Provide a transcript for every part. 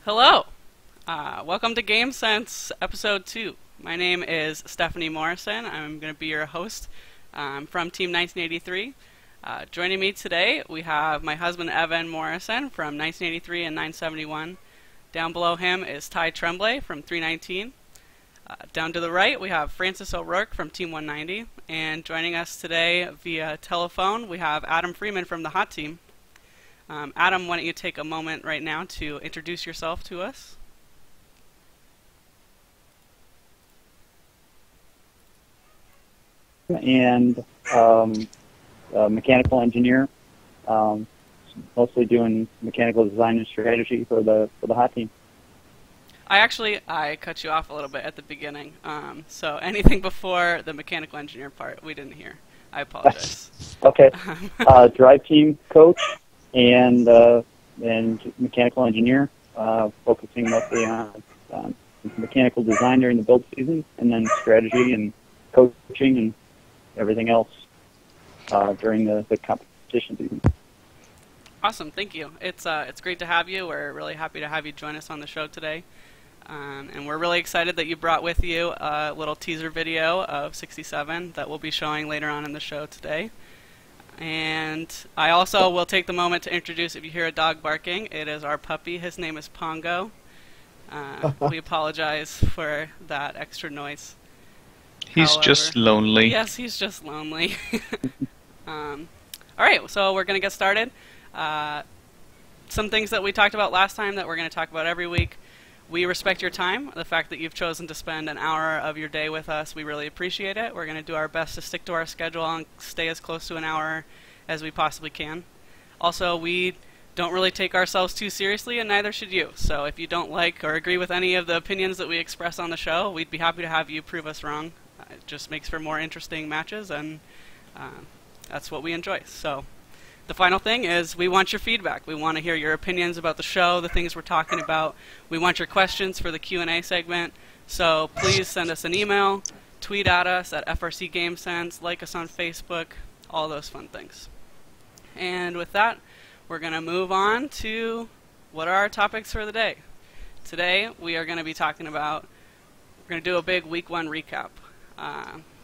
Hello! Welcome to GameSense Episode 2. My name is Stephanie Morrison. I'm going to be your host from Team 1983. Joining me today, we have my husband Evan Morrison from 1983 and 971. Down below him is Ty Tremblay from 319. Down to the right, we have Francis O'Rourke from Team 190. And joining us today via telephone, we have Adam Freeman from the Hot Team. Adam, why don't you take a moment right now to introduce yourself to us? And a mechanical engineer, mostly doing mechanical design and strategy for the Hot Team. I cut you off a little bit at the beginning, so anything before the mechanical engineer part we didn't hear. I apologize. Okay. Drive team coach and mechanical engineer, focusing mostly on mechanical design during the build season, and then strategy and coaching and everything else during the competition season. Awesome, thank you. It's great to have you. We're really happy to have you join us on the show today. And we're really excited that you brought with you a little teaser video of 67 that we'll be showing later on in the show today. And I also will take the moment to introduce, if you hear a dog barking, it is our puppy. His name is Pongo. We apologize for that extra noise. He's just lonely. Yes, he's just lonely. All right, so we're going to get started. Some things that we talked about last time that we're going to talk about every week. We respect your time, the fact that you've chosen to spend an hour of your day with us. We really appreciate it. We're going to do our best to stick to our schedule and stay as close to an hour as we possibly can. Also, we don't really take ourselves too seriously, and neither should you. So if you don't like or agree with any of the opinions that we express on the show, we'd be happy to have you prove us wrong. It just makes for more interesting matches, and that's what we enjoy. So the final thing is we want your feedback. We want to hear your opinions about the show, the things we're talking about. We want your questions for the Q&A segment. So please send us an email, tweet at us at FRC GameSense, like us on Facebook, all those fun things. And with that, we're going to move on to what are our topics for the day. Today we are going to be talking about, we're going to do a big Week 1 recap.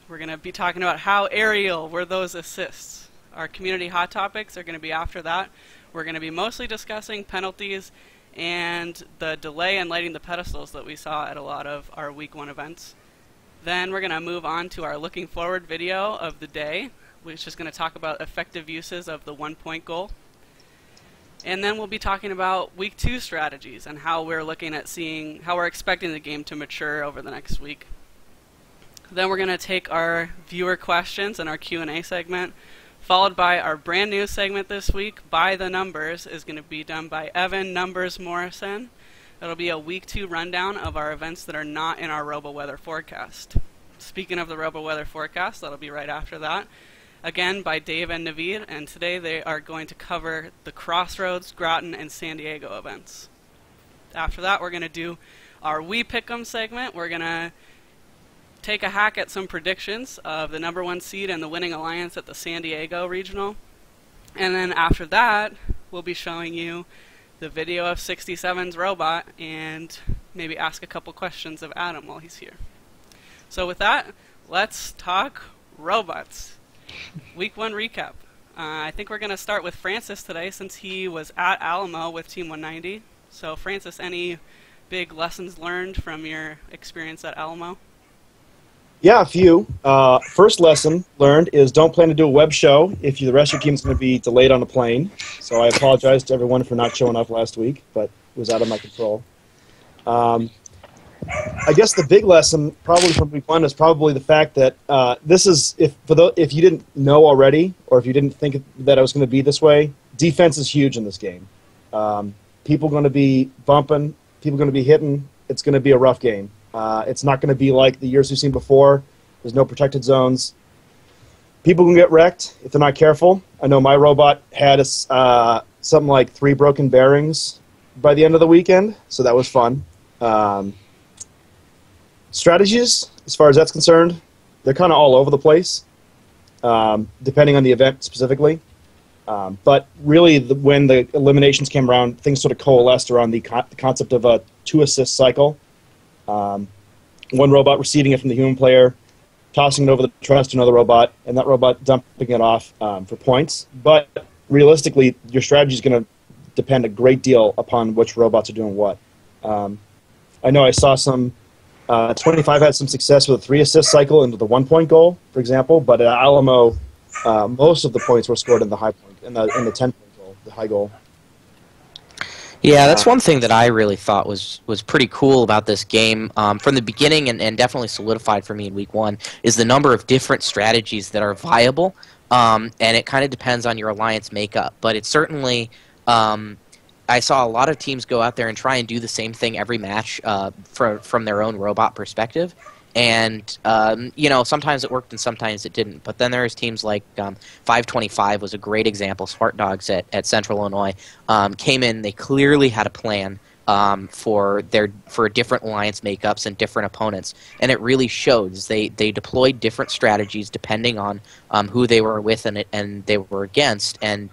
We're going to be talking about how aerial were those assists. Our community hot topics are going to be after that. We're going to be mostly discussing penalties and the delay in lighting the pedestals that we saw at a lot of our Week 1 events. Then we're going to move on to our looking forward video of the day, which is going to talk about effective uses of the 1-point goal. And then we'll be talking about Week 2 strategies and how we're looking at seeing how we're expecting the game to mature over the next week. Then we're going to take our viewer questions and our Q&A segment, followed by our brand new segment this week, By the Numbers, is going to be done by Evan Numbers Morrison. It'll be a Week 2 rundown of our events that are not in our RoboWeather forecast. Speaking of the RoboWeather forecast, that'll be right after that. Again, by Dave and Naveed, and today they are going to cover the Crossroads, Groton, and San Diego events. After that, we're going to do our We Pick'em segment. We're going to take a hack at some predictions of the number 1 seed and the winning alliance at the San Diego Regional. And then after that, we'll be showing you the video of 67's robot and maybe ask a couple questions of Adam while he's here. So with that, let's talk robots. Week 1 recap. I think we're going to start with Francis today since he was at Alamo with Team 190. So Francis, any big lessons learned from your experience at Alamo? Yeah, a few. First lesson learned is don't plan to do a web show if the rest of your team is going to be delayed on a plane. So I apologize to everyone for not showing up last week, but it was out of my control. I guess the big lesson probably from Week 1 is probably the fact that this is, if you didn't know already, or if you didn't think that it was going to be this way, defense is huge in this game. People are going to be bumping, people are going to be hitting. It's going to be a rough game. It's not going to be like the years we've seen before. There's no protected zones. People can get wrecked if they're not careful. I know my robot had something like 3 broken bearings by the end of the weekend, so that was fun. Strategies, as far as that's concerned, they're kind of all over the place, depending on the event specifically. But really, when the eliminations came around, things sort of coalesced around the concept of a 2-assist cycle. One robot receiving it from the human player, tossing it over the truss to another robot, and that robot dumping it off for points. But realistically, your strategy is going to depend a great deal upon which robots are doing what. I know I saw some 25 had some success with a 3-assist cycle into the 1-point goal, for example, but at Alamo, most of the points were scored in the high point, in the 10-point goal, the high goal. Yeah, that's one thing that I really thought was pretty cool about this game from the beginning, and definitely solidified for me in week 1, is the number of different strategies that are viable, and it kind of depends on your alliance makeup. But it's certainly, I saw a lot of teams go out there and try and do the same thing every match from their own robot perspective. And, you know, sometimes it worked and sometimes it didn't. But then there's teams like 525 was a great example. Smart Dogs at Central Illinois came in. They clearly had a plan for different alliance makeups and different opponents. And it really shows. They deployed different strategies depending on who they were with and they were against. And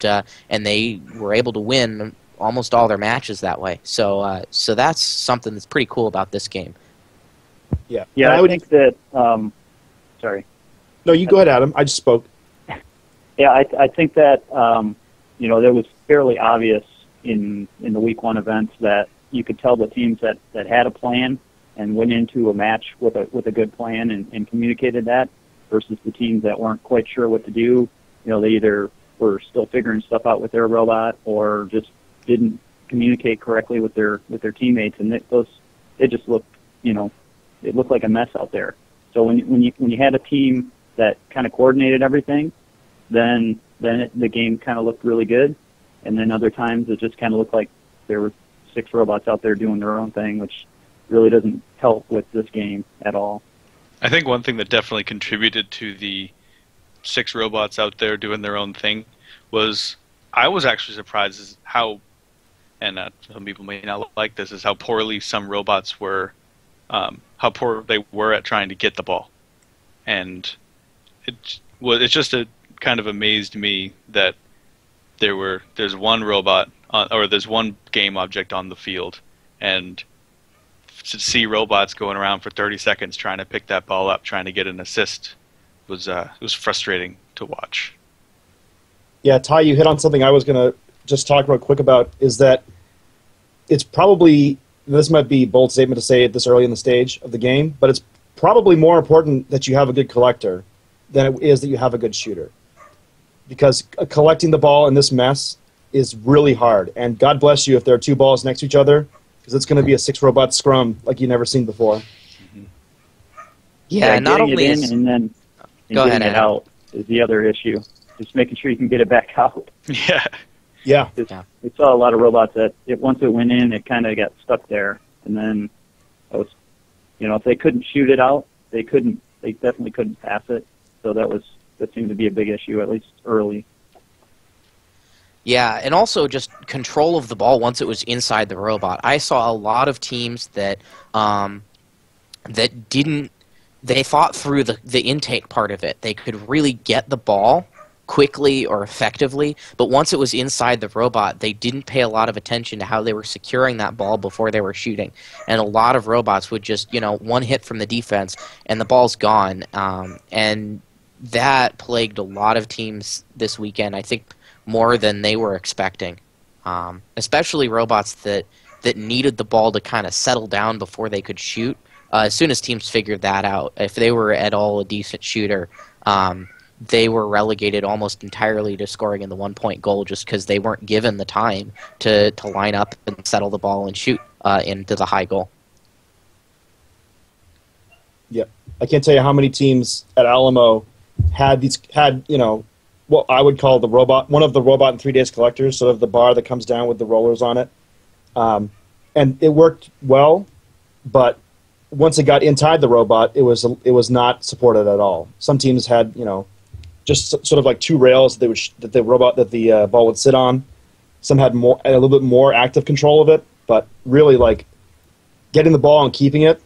they were able to win almost all their matches that way. So that's something that's pretty cool about this game. Yeah, I think that. Sorry. No, you go ahead, Adam. I just spoke. Yeah, I think that you know, that was fairly obvious in the week 1 events that you could tell the teams that had a plan and went into a match with a good plan and communicated that versus the teams that weren't quite sure what to do. You know, they either were still figuring stuff out with their robot or just didn't communicate correctly with their teammates, and it just looked, you know, it looked like a mess out there. So when you had a team that kind of coordinated everything, then the game kind of looked really good. And then other times it just kind of looked like there were 6 robots out there doing their own thing, which really doesn't help with this game at all. I think one thing that definitely contributed to the 6 robots out there doing their own thing was, I was actually surprised as how, and some people may not like this, is how poorly some robots were. How poor they were at trying to get the ball, and it just kind of amazed me that there's one robot or there's one game object on the field, and to see robots going around for 30 seconds trying to pick that ball up, trying to get an assist, was frustrating to watch. Yeah, Ty, you hit on something I was going to just talk real quick about, is that it's probably, this might be a bold statement to say it this early in the stage of the game, but it's probably more important that you have a good collector than it is that you have a good shooter. Because collecting the ball in this mess is really hard. And God bless you if there are 2 balls next to each other, because it's going to be a 6-robot scrum like you've never seen before. Yeah, not only it in and then getting it out is the other issue. Just making sure you can get it back out. Yeah. We saw a lot of robots that once it went in, it kind of got stuck there, and then it was, you know, if they couldn't shoot it out, they definitely couldn't pass it. So that seemed to be a big issue, at least early. Yeah, and also just control of the ball once it was inside the robot. I saw a lot of teams that they thought through the intake part of it. They could really get the ball quickly or effectively, but once it was inside the robot, they didn't pay a lot of attention to how they were securing that ball before they were shooting. And a lot of robots would just, you know, one hit from the defense and the ball's gone. And that plagued a lot of teams this weekend, I think more than they were expecting. Especially robots that needed the ball to kind of settle down before they could shoot. As soon as teams figured that out, if they were at all a decent shooter, they were relegated almost entirely to scoring in the 1-point goal just because they weren't given the time to line up and settle the ball and shoot into the high goal. Yeah, I can't tell you how many teams at Alamo had you know, what I would call one of the robot and 3 days collectors, sort of the bar that comes down with the rollers on it, and it worked well, but once it got inside the robot, it was not supported at all. Some teams had, you know, just sort of like 2 rails that the ball would sit on. Some had a little bit more active control of it, but really, like, getting the ball and keeping it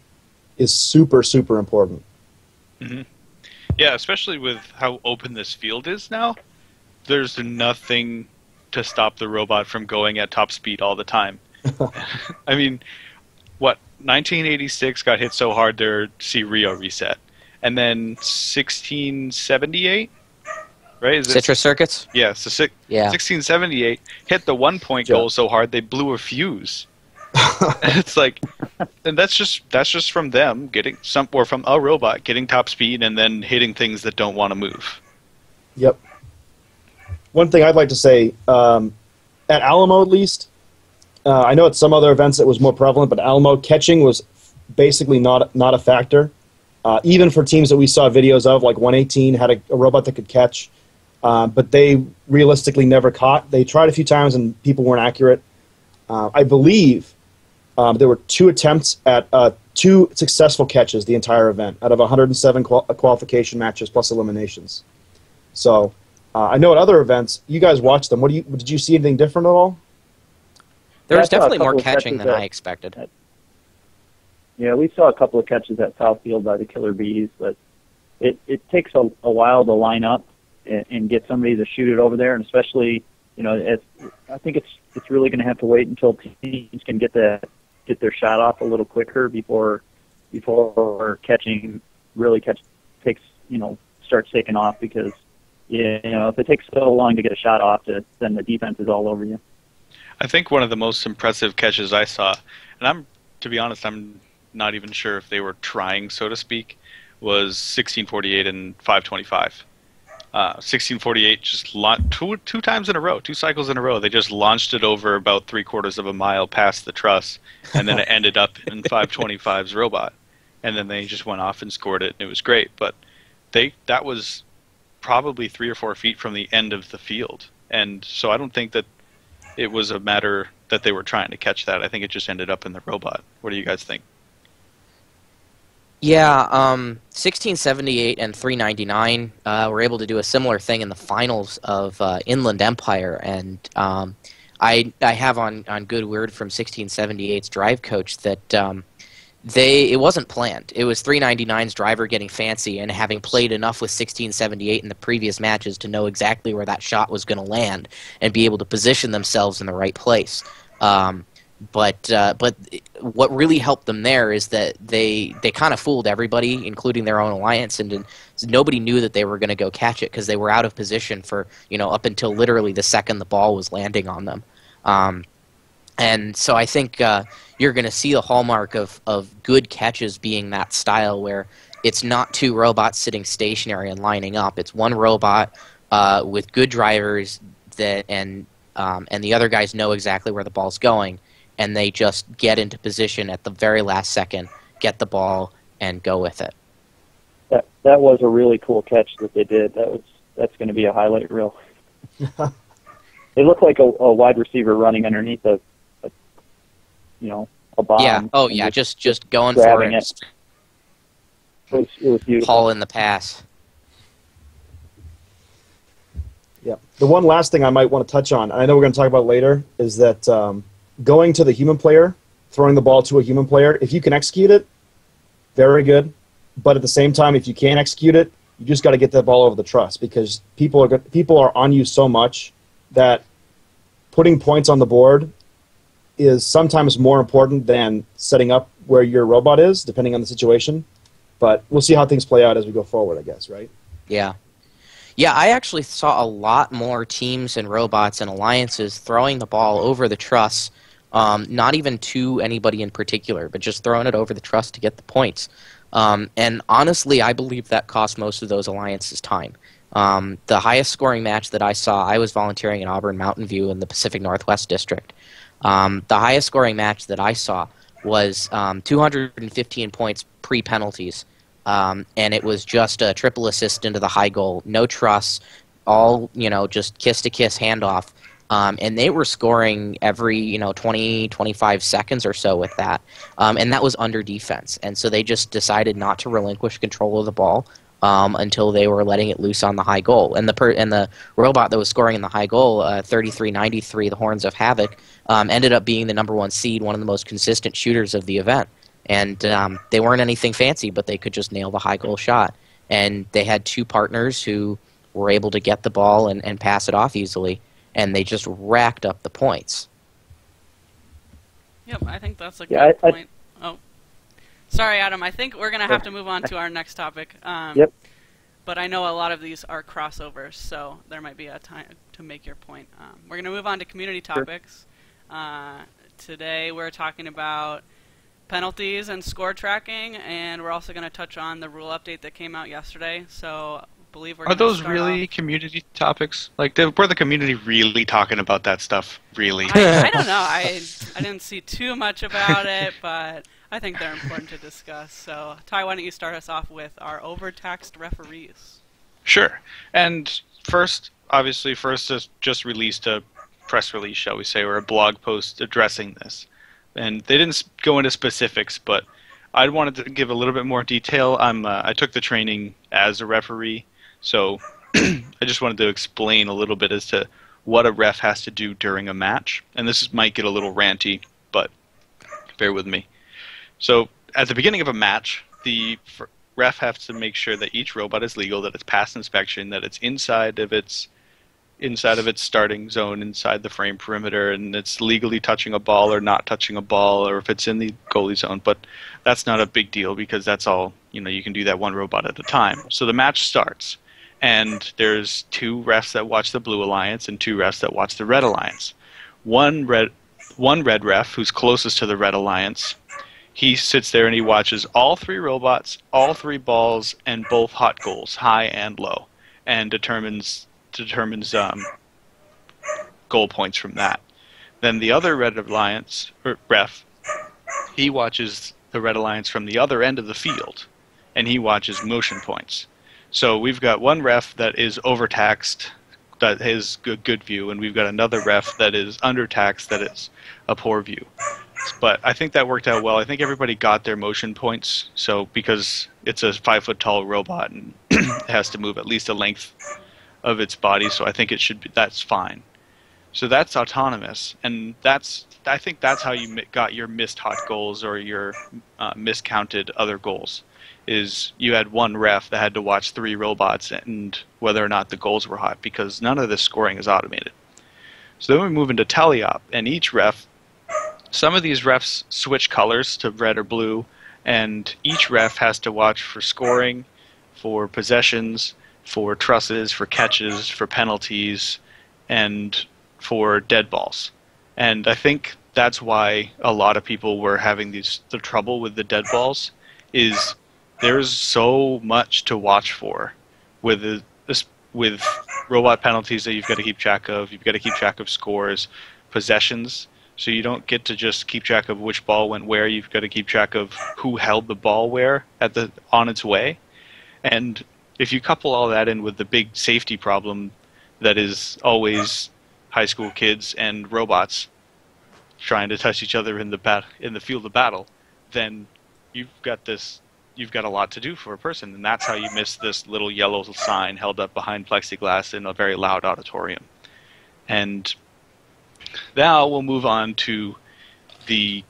is super, super important. Mm-hmm. Yeah, especially with how open this field is now. there's nothing to stop the robot from going at top speed all the time. I mean, what, 1986 got hit so hard their C-Rio reset. And then 1678, right? Is it Citrus circuits? Yeah, so Yeah. 1678 hit the 1-point goal so hard they blew a fuse. It's like, and that's just from them getting or from a robot getting top speed and then hitting things that don't want to move. Yep. One thing I'd like to say, at Alamo at least, I know at some other events it was more prevalent, but Alamo, catching was basically not a factor. Even for teams that we saw videos of, like 118 had a robot that could catch, but they realistically never caught. They tried a few times and people weren't accurate. I believe there were 2 attempts at 2 successful catches the entire event out of 107 qualification matches plus eliminations. So I know at other events, you guys watched them. Did you see anything different at all? There was I saw a definitely more couple of catching catches than I expected. Yeah, we saw a couple of catches at Southfield by the Killer Bees, but it takes a while to line up and get somebody to shoot it over there, and especially, I think it's really going to have to wait until teams can get their shot off a little quicker before catching starts taking off, because if it takes so long to get a shot off, then the defense is all over you. I think one of the most impressive catches I saw, and to be honest, I'm not even sure if they were trying, so to speak, was 1648 and 525. 1648 just two times in a row, 2 cycles in a row. They just launched it over about 3/4 of a mile past the truss, and then it ended up in 525's robot. And then they just went off and scored it, and it was great. But that was probably 3 or 4 feet from the end of the field. And so I don't think that it was a matter that they were trying to catch that. I think it just ended up in the robot. What do you guys think? Yeah, 1678 and 399 were able to do a similar thing in the finals of Inland Empire, and I have on good word from 1678's drive coach that it wasn't planned. It was 399's driver getting fancy and having played enough with 1678 in the previous matches to know exactly where that shot was going to land and be able to position themselves in the right place. But what really helped them there is that they kind of fooled everybody, including their own alliance, and nobody knew that they were going to go catch it because they were out of position for up until literally the second the ball was landing on them. And so I think you're going to see the hallmark of good catches being that style where it's not 2 robots sitting stationary and lining up. It's 1 robot with good drivers and the other guys know exactly where the ball's going, and they just get into position at the very last second, get the ball, and go with it. That was a really cool catch that they did. That's going to be a highlight reel. It looked like a wide receiver running underneath a bomb. Yeah. Oh, yeah. Just going for it. It was beautiful. Haul in the pass. Yeah. The one last thing I might want to touch on, and I know we're going to talk about later, is that going to the human player, throwing the ball to a human player, if you can execute it, very good. But at the same time, if you can't execute it, you just got to get that ball over the truss, because people are on you so much that putting points on the board is sometimes more important than setting up where your robot is, depending on the situation. But we'll see how things play out as we go forward, I guess, right? Yeah. Yeah, I actually saw a lot more teams and robots and alliances throwing the ball over the truss, not even to anybody in particular, but just throwing it over the truss to get the points. And honestly, I believe that cost most of those alliances time. The highest scoring match that I saw, I was volunteering in Auburn Mountain View in the Pacific Northwest District. The highest scoring match that I saw was 215 points pre-penalties, and it was just a triple assist into the high goal, no truss, all just kiss-to-kiss handoff, and they were scoring every 20, 25 seconds or so with that, and that was under defense, and so they just decided not to relinquish control of the ball until they were letting it loose on the high goal. And the robot that was scoring in the high goal, 3393, the Horns of Havoc, ended up being the #1 seed, one of the most consistent shooters of the event. And they weren't anything fancy, but they could just nail the high goal shot. And they had 2 partners who were able to get the ball and pass it off easily, and they just racked up the points. Yep, I think that's a good point. Oh, sorry, Adam. I think we're going to have to move on to our next topic. Yep. But I know a lot of these are crossovers, so there might be a time to make your point. We're going to move on to community topics. Today we're talking about penalties and score tracking, and we're also going to touch on the rule update that came out yesterday. So I believe we're Are those really community topics? Like, were the community really talking about that stuff? Really? I don't know. I didn't see too much about it, but I think they're important to discuss. So, Ty, why don't you start us off with our overtaxed referees? Sure. And first just released a press release, shall we say, or a blog post addressing this. And they didn't go into specifics, but I wanted to give a little bit more detail. I took the training as a referee, so I just wanted to explain a little bit as to what a ref has to do during a match. And this might get a little ranty, but bear with me. So at the beginning of a match, the ref has to make sure that each robot is legal, that it's passed inspection, that it's inside of its starting zone, inside the frame perimeter, and it's legally touching a ball or not touching a ball, or if it's in the goalie zone. But that's not a big deal because that's all, you can do that one robot at a time. So the match starts, and there's 2 refs that watch the Blue Alliance and 2 refs that watch the Red Alliance. One red ref, who's closest to the Red Alliance, he sits there and he watches all 3 robots, all 3 balls, and both hot goals, high and low, and determines goal points from that. Then the other Red Alliance ref, he watches the Red Alliance from the other end of the field, and he watches motion points. So we've got one ref that is overtaxed, that has good view, and we've got another ref that is undertaxed, that is a poor view. But I think that worked out well. I think everybody got their motion points. So because it's a 5-foot-tall robot and it has to move at least a length of its body, so I think that's fine. So that's autonomous, and I think that's how you got your missed hot goals or your miscounted other goals. Is you had one ref that had to watch 3 robots and whether or not the goals were hot, because none of this scoring is automated. So then we move into teleop, and each ref, some of these refs switch colors to red or blue, and each ref has to watch for scoring, for possessions, for trusses, for catches, for penalties, and for dead balls. And I think that's why a lot of people were having the trouble with the dead balls, is there's so much to watch for with robot penalties that you've got to keep track of. You've got to keep track of scores, possessions, so you don't get to just keep track of which ball went where. You've got to keep track of who held the ball where on its way. And if you couple all that in with the big safety problem that is always high school kids and robots trying to touch each other in the field of battle, then you've got a lot to do for a person, and that's how you miss this little yellow sign held up behind plexiglass in a very loud auditorium. And now we'll move on to the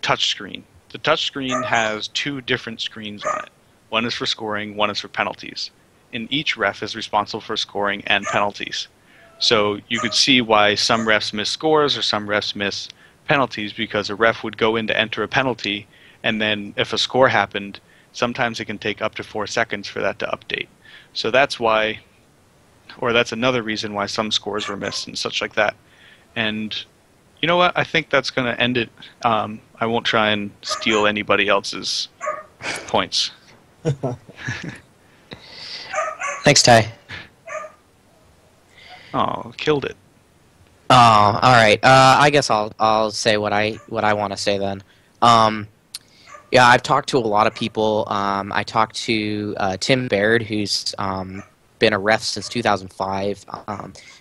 touchscreen. The touchscreen has 2 different screens on it. One is for scoring, one is for penalties. And each ref is responsible for scoring and penalties. So you could see why some refs miss scores or some refs miss penalties, because a ref would go in to enter a penalty, and then if a score happened, sometimes it can take up to 4 seconds for that to update. So that's why, or that's another reason why some scores were missed and such like that. And you know what? I think that's going to end it. I won't try and steal anybody else's points. Thanks, Ty. Oh, killed it. Oh, all right. I guess I'll say what I want to say then. Yeah, I've talked to a lot of people. I talked to Tim Baird, who's been a ref since 2005,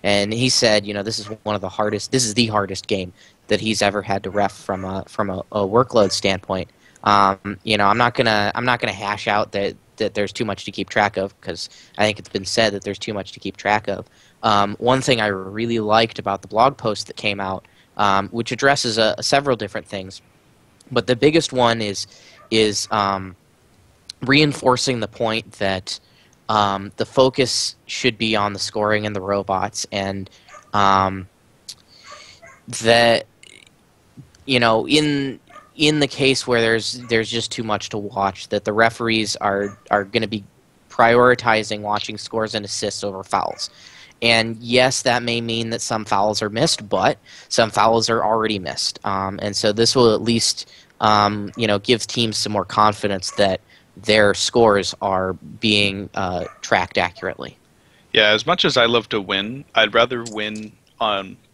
and he said, this is the hardest game that he's ever had to ref from a workload standpoint. I'm not gonna hash out that there's too much to keep track of, because I think it's been said that there's too much to keep track of. One thing I really liked about the blog post that came out, which addresses several different things, but the biggest one is reinforcing the point that the focus should be on the scoring and the robots, and that in the case where there's just too much to watch, that the referees are going to be prioritizing watching scores and assists over fouls. And yes, that may mean that some fouls are missed, but some fouls are already missed. And so this will at least give teams some more confidence that their scores are being tracked accurately. Yeah, as much as I love to win, I'd rather win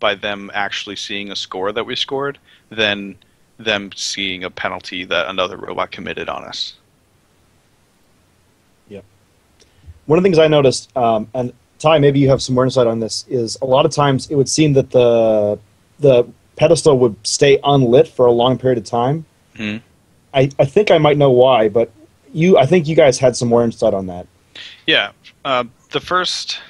by them actually seeing a score that we scored than them seeing a penalty that another robot committed on us. Yep. One of the things I noticed, and Ty, maybe you have some more insight on this, is a lot of times it would seem that the pedestal would stay unlit for a long period of time. Mm-hmm. I think I might know why, but I think you guys had some more insight on that. Yeah. The first...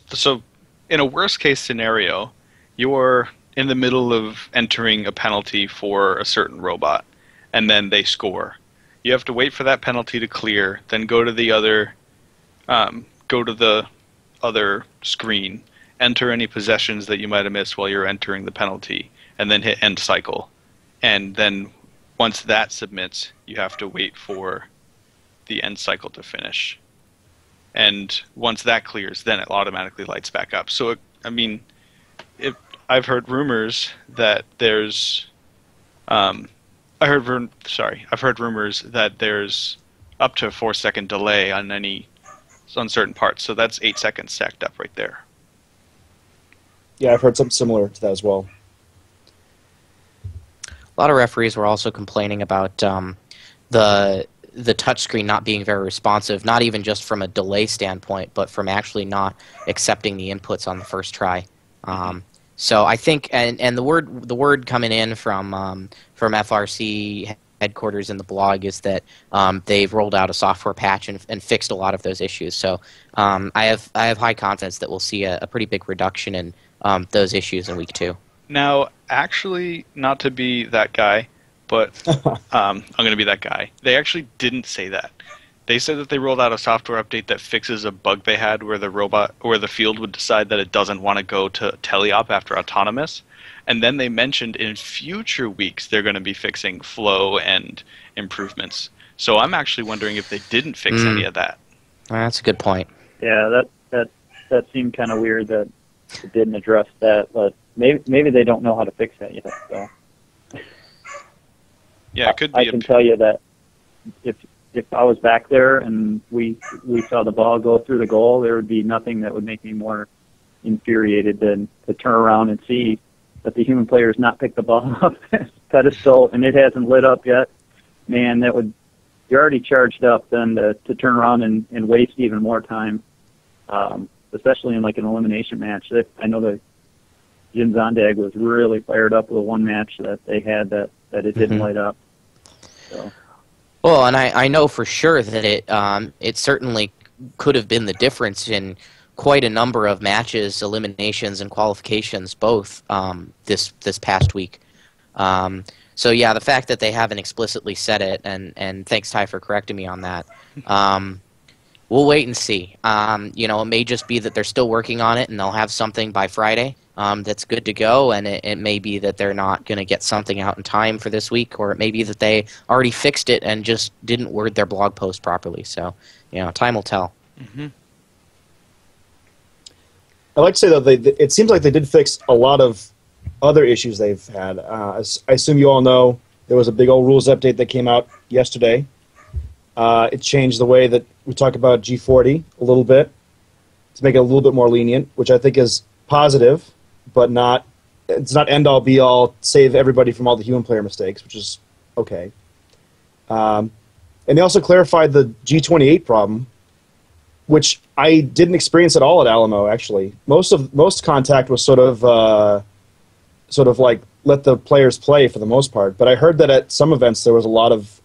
so in a worst-case scenario, you're in the middle of entering a penalty for a certain robot, and then they score. You have to wait for that penalty to clear, then go to the other screen, enter any possessions that you might have missed while you're entering the penalty, and then hit end cycle. And then once that submits, you have to wait for the end cycle to finish. And once that clears, then it automatically lights back up. So, I've heard rumors that there's I've heard rumors that there's up to a 4-second delay on certain parts. So that's 8 seconds stacked up right there. Yeah, I've heard something similar to that as well. A lot of referees were also complaining about the touchscreen not being very responsive, not even just from a delay standpoint, but from actually not accepting the inputs on the first try. So I think, and the word coming in from FRC headquarters in the blog is that they've rolled out a software patch and fixed a lot of those issues. So I have high confidence that we'll see a pretty big reduction in those issues in week 2. Now, actually, not to be that guy, but I'm going to be that guy. They actually didn't say that. They said that they rolled out a software update that fixes a bug they had where the field would decide that it doesn't want to go to teleop after autonomous. And then they mentioned in future weeks they're going to be fixing flow and improvements. So I'm actually wondering if they didn't fix any of that. That's a good point. Yeah, that seemed kind of weird that it didn't address that, but maybe they don't know how to fix that yet. So. Yeah, it could be. I can tell you that if I was back there and we saw the ball go through the goal, there would be nothing that would make me more infuriated than to turn around and see that the human player has not picked the ball up pedestal and it hasn't lit up yet. Man, you're already charged up then to turn around and waste even more time, especially in like an elimination match. I know that Jim Zondag was really fired up with one match that they had that it didn't light up. So. Well, and I know for sure that it certainly could have been the difference in quite a number of matches, eliminations, and qualifications, both this past week. So yeah, the fact that they haven't explicitly said it, and thanks Ty for correcting me on that. We'll wait and see. It may just be that they're still working on it, and they'll have something by Friday that's good to go, and it may be that they're not going to get something out in time for this week, or it may be that they already fixed it and just didn't word their blog post properly. So, time will tell. Mm-hmm. I'd like to say, though, it seems like they did fix a lot of other issues they've had. I assume you all know there was a big old rules update that came out yesterday. It changed the way that we talk about G40 a little bit to make it a little bit more lenient, which I think is positive, but it's not end-all, be-all, save everybody from all the human player mistakes, which is okay. And they also clarified the G28 problem, which I didn't experience at all at Alamo, actually. Most contact was sort of like let the players play for the most part, but I heard that at some events there was a lot of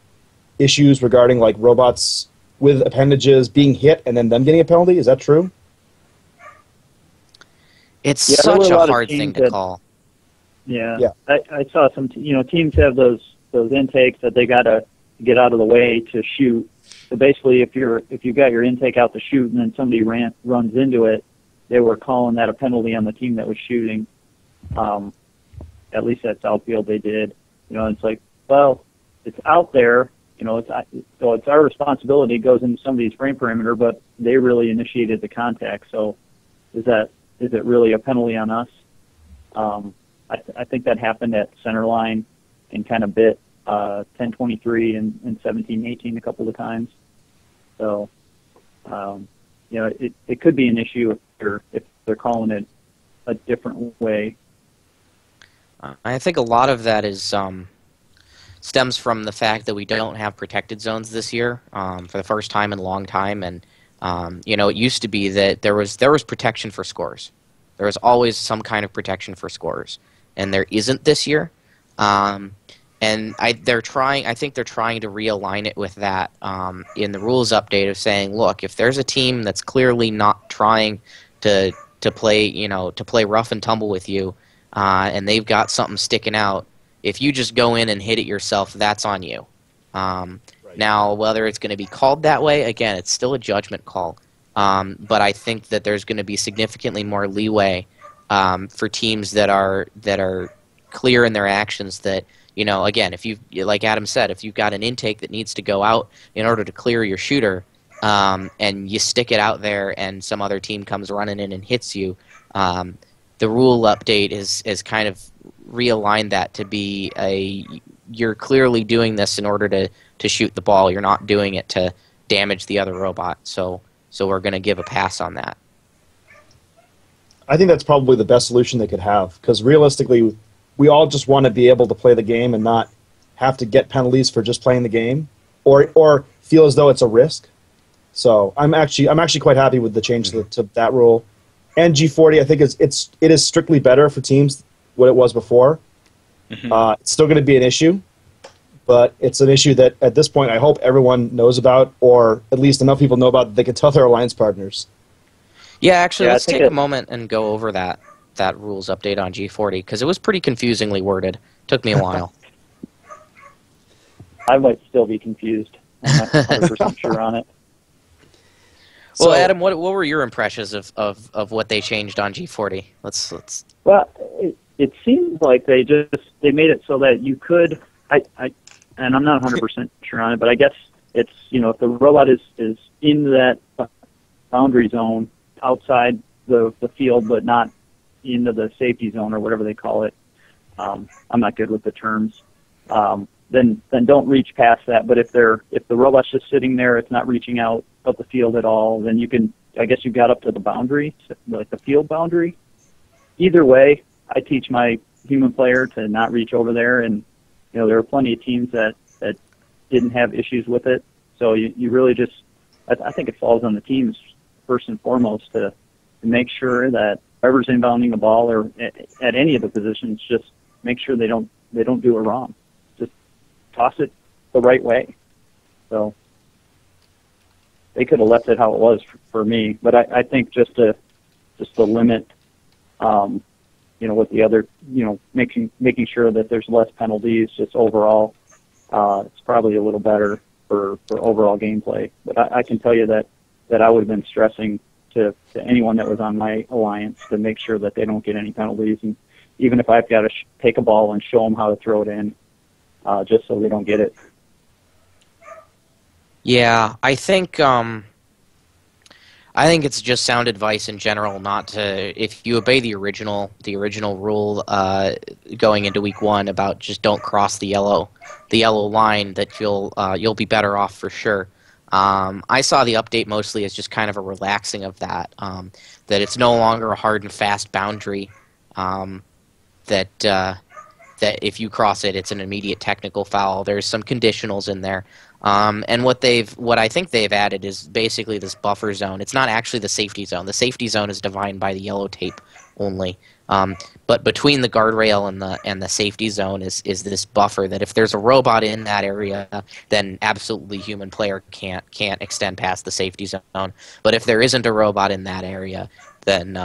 issues regarding like robots with appendages being hit and then them getting a penalty. Is that true? It's such a hard thing to call. Yeah. I saw some teams have those intakes that they gotta get out of the way to shoot. So basically, if you've got your intake out to shoot and then somebody runs into it, they were calling that a penalty on the team that was shooting. At least at Southfield they did. It's like, well, it's out there. So it's our responsibility. It goes into somebody's frame perimeter, but they really initiated the contact. So is it really a penalty on us? I think that happened at center line and kind of bit 10-23 and 17-18 a couple of times. So, it could be an issue if they're calling it a different way. I think a lot of that is stems from the fact that we don't have protected zones this year for the first time in a long time, and it used to be that there was protection for scorers. There was always some kind of protection for scorers, and there isn't this year. And I think they're trying to realign it with that in the rules update of saying, look, if there's a team that's clearly not trying to play rough and tumble with you, and they've got something sticking out, if you just go in and hit it yourself, that's on you. Right. Now, whether it's going to be called that way, again, it's still a judgment call. But I think that there's going to be significantly more leeway for teams that are clear in their actions. That again, if like Adam said, if you've got an intake that needs to go out in order to clear your shooter, and you stick it out there, and some other team comes running in and hits you, the rule update is kind of realigned that to be you're clearly doing this in order to shoot the ball. You're not doing it to damage the other robot. So we're going to give a pass on that. I think that's probably the best solution they could have, because realistically, we all just want to be able to play the game and not have to get penalties for just playing the game, or feel as though it's a risk. So I'm actually quite happy with the change to that rule. And G40, I think it is strictly better for teams what it was before. Mm-hmm. It's still going to be an issue, but it's an issue that at this point I hope everyone knows about, or at least enough people know about that they can tell their alliance partners. Yeah, actually, let's take a moment and go over that rules update on G40, because it was pretty confusingly worded. Took me a while. I might still be confused. I'm not 100% sure on it. Well, Adam, what were your impressions of what they changed on G40? Let's. Well, it seems like they made it so that you could. And I'm not 100% sure on it, but I guess it's if the robot is in that boundary zone outside the field, but not into the safety zone or whatever they call it. I'm not good with the terms. Then don't reach past that. But if the robot's just sitting there, it's not reaching out of the field at all, then you can. I guess you got up to the boundary, like the field boundary. Either way, I teach my human player to not reach over there, and there are plenty of teams that didn't have issues with it. So you really just, I think it falls on the teams first and foremost to make sure that whoever's inbounding the ball or at any of the positions, just make sure they don't do it wrong. Just toss it the right way. So they could have left it how it was for me, but I think just to limit, with the other, making sure that there's less penalties, just overall, it's probably a little better for overall gameplay. But I can tell you that I would have been stressing to anyone that was on my alliance to make sure that they don't get any penalties, and even if I've got to take a ball and show them how to throw it in, just so they don't get it. Yeah, I think it's just sound advice in general not to, if you obey the original rule going into week 1 about just don't cross the yellow line, that you'll be better off for sure. I saw the update mostly as just kind of a relaxing of that, that it's no longer a hard and fast boundary, that if you cross it, it's an immediate technical foul. There's some conditionals in there. And what I think they've added is basically this buffer zone. It's not actually the safety zone. The safety zone is defined by the yellow tape only. But between the guardrail and the safety zone is this buffer that if there's a robot in that area, then absolutely human player can't extend past the safety zone. But if there isn't a robot in that area, then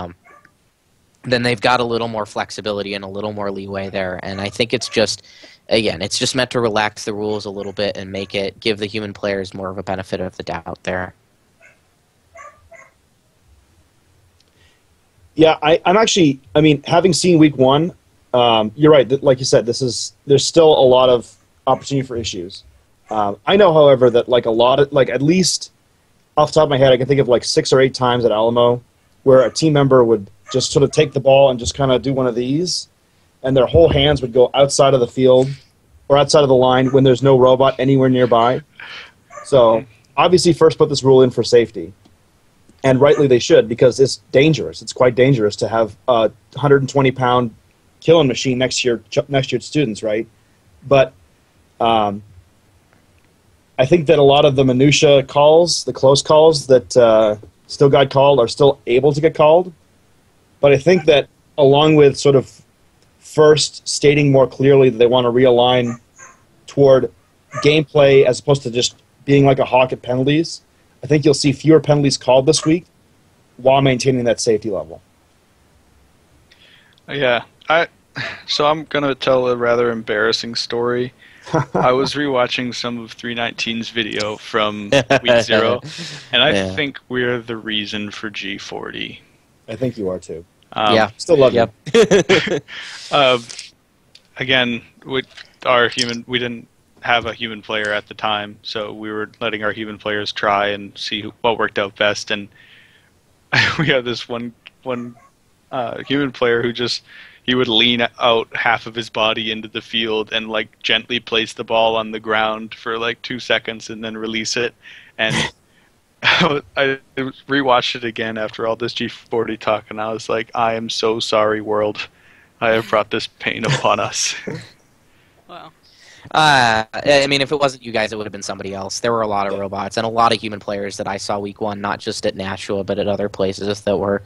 they've got a little more flexibility and a little more leeway there. And I think it's just again, it's just meant to relax the rules a little bit and give the human players more of a benefit of the doubt there. Yeah, I'm actually. I mean, having seen week one, you're right. Like you said, there's still a lot of opportunity for issues. I know, however, that like a lot of at least off the top of my head, I can think of like 6 or 8 times at Alamo where a team member would just sort of take the ball and just kind of do one of these, and their whole hands would go outside of the field or outside of the line when there's no robot anywhere nearby. So obviously, first put this rule in for safety. And rightly they should, because it's dangerous. It's quite dangerous to have a 120-pound killing machine next to your students, right? But I think that a lot of the minutia calls, the close calls that still got called, are still able to get called. But I think that along with sort of first stating more clearly that they want to realign toward gameplay as opposed to just being like a hawk at penalties, I think you'll see fewer penalties called this week while maintaining that safety level. Yeah. So I'm going to tell a rather embarrassing story. I was rewatching some of 319's video from week 0, and I think we're the reason for G40. I think you are too. Yeah. Still love you. Again, we didn't have a human player at the time, so we were letting our human players try and see what worked out best. And we have this one human player who he would lean out half of his body into the field and like gently place the ball on the ground for like 2 seconds and then release it. And I rewatched it again after all this G40 talk, and I was like, I am so sorry, world. I have brought this pain upon us. Wow. I mean, if it wasn't you guys, it would have been somebody else. There were a lot of robots and a lot of human players that I saw week 1, not just at Nashua, but at other places that were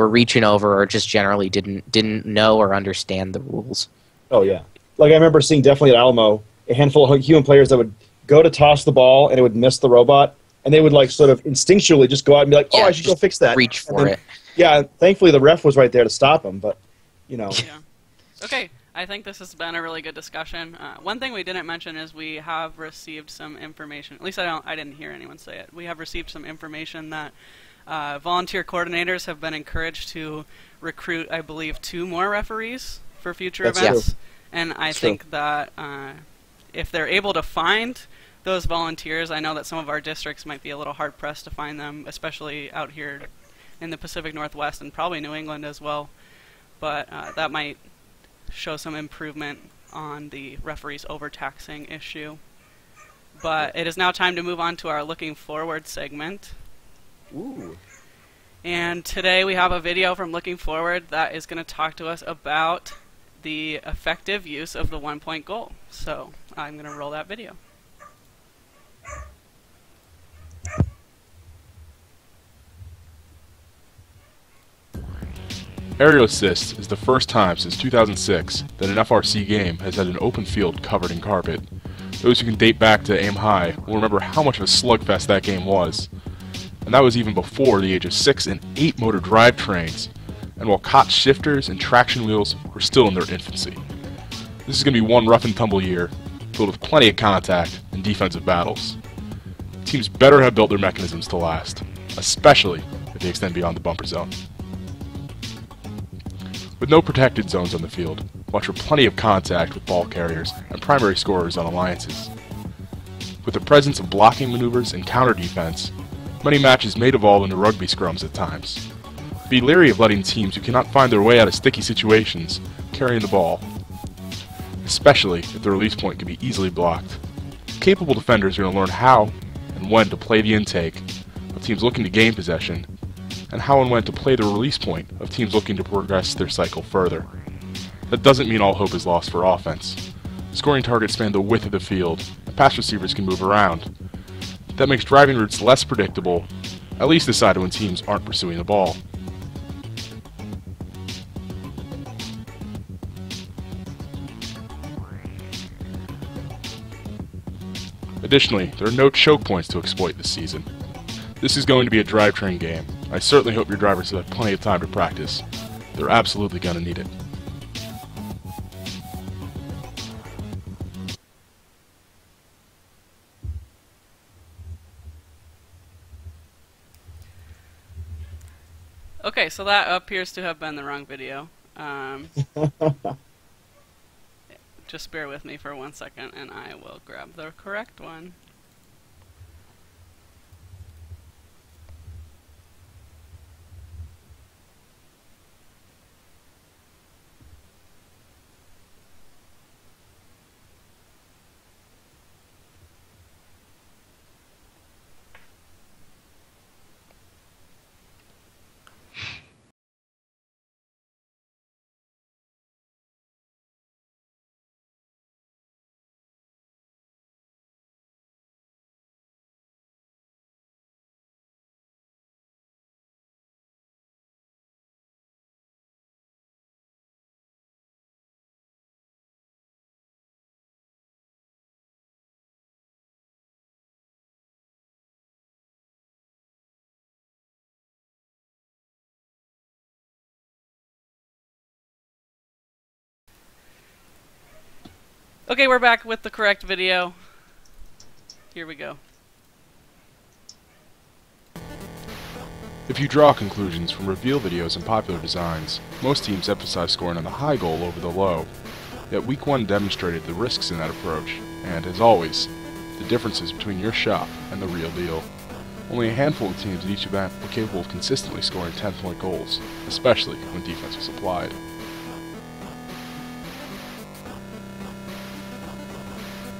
reaching over or just generally didn't know or understand the rules. Oh yeah, like I remember seeing definitely at Alamo a handful of human players that would go to toss the ball and it would miss the robot, and they would like sort of instinctually just go out and be like, "Oh, I should go fix that." Reach for it. Yeah, thankfully the ref was right there to stop him, but you know. Yeah. Okay. I think this has been a really good discussion. One thing we didn't mention is we have received some information. At least I didn't hear anyone say it. We have received some information that volunteer coordinators have been encouraged to recruit, I believe, 2 more referees for future events. True. And I think that if they're able to find those volunteers, I know that some of our districts might be a little hard pressed to find them, especially out here in the Pacific Northwest and probably New England as well. But that might show some improvement on the referees overtaxing issue. But it is now time to move on to our looking forward segment. Ooh. And today we have a video from Looking Forward that is going to talk to us about the effective use of the 1-point goal. So I'm going to roll that video. Aerial assist is the first time since 2006 that an FRC game has had an open field covered in carpet. Those who can date back to Aim High will remember how much of a slugfest that game was. And that was even before the age of 6 and 8 motor drivetrains, and while cot shifters and traction wheels were still in their infancy. This is going to be one rough and tumble year, filled with plenty of contact and defensive battles. Teams better have built their mechanisms to last, especially if they extend beyond the bumper zone. With no protected zones on the field, watch for plenty of contact with ball carriers and primary scorers on alliances. With the presence of blocking maneuvers and counter defense, many matches may devolve into rugby scrums at times. Be leery of letting teams who cannot find their way out of sticky situations carry the ball, especially if the release point can be easily blocked. Capable defenders are going to learn how and when to play the intake of teams looking to gain possession, and how and when to play the release point of teams looking to progress their cycle further. That doesn't mean all hope is lost for offense. Scoring targets span the width of the field, and pass receivers can move around. That makes driving routes less predictable, at least decided when teams aren't pursuing the ball. Additionally, there are no choke points to exploit this season. This is going to be a drivetrain game. I certainly hope your drivers have plenty of time to practice. They're absolutely going to need it. Okay, so that appears to have been the wrong video. Just bear with me for 1 second, and I will grab the correct one. Okay, we're back with the correct video. Here we go. If you draw conclusions from reveal videos and popular designs, most teams emphasize scoring on the high goal over the low. Yet Week 1 demonstrated the risks in that approach, and, as always, the differences between your shop and the real deal. Only a handful of teams at each event were capable of consistently scoring 10-point goals, especially when defense was applied.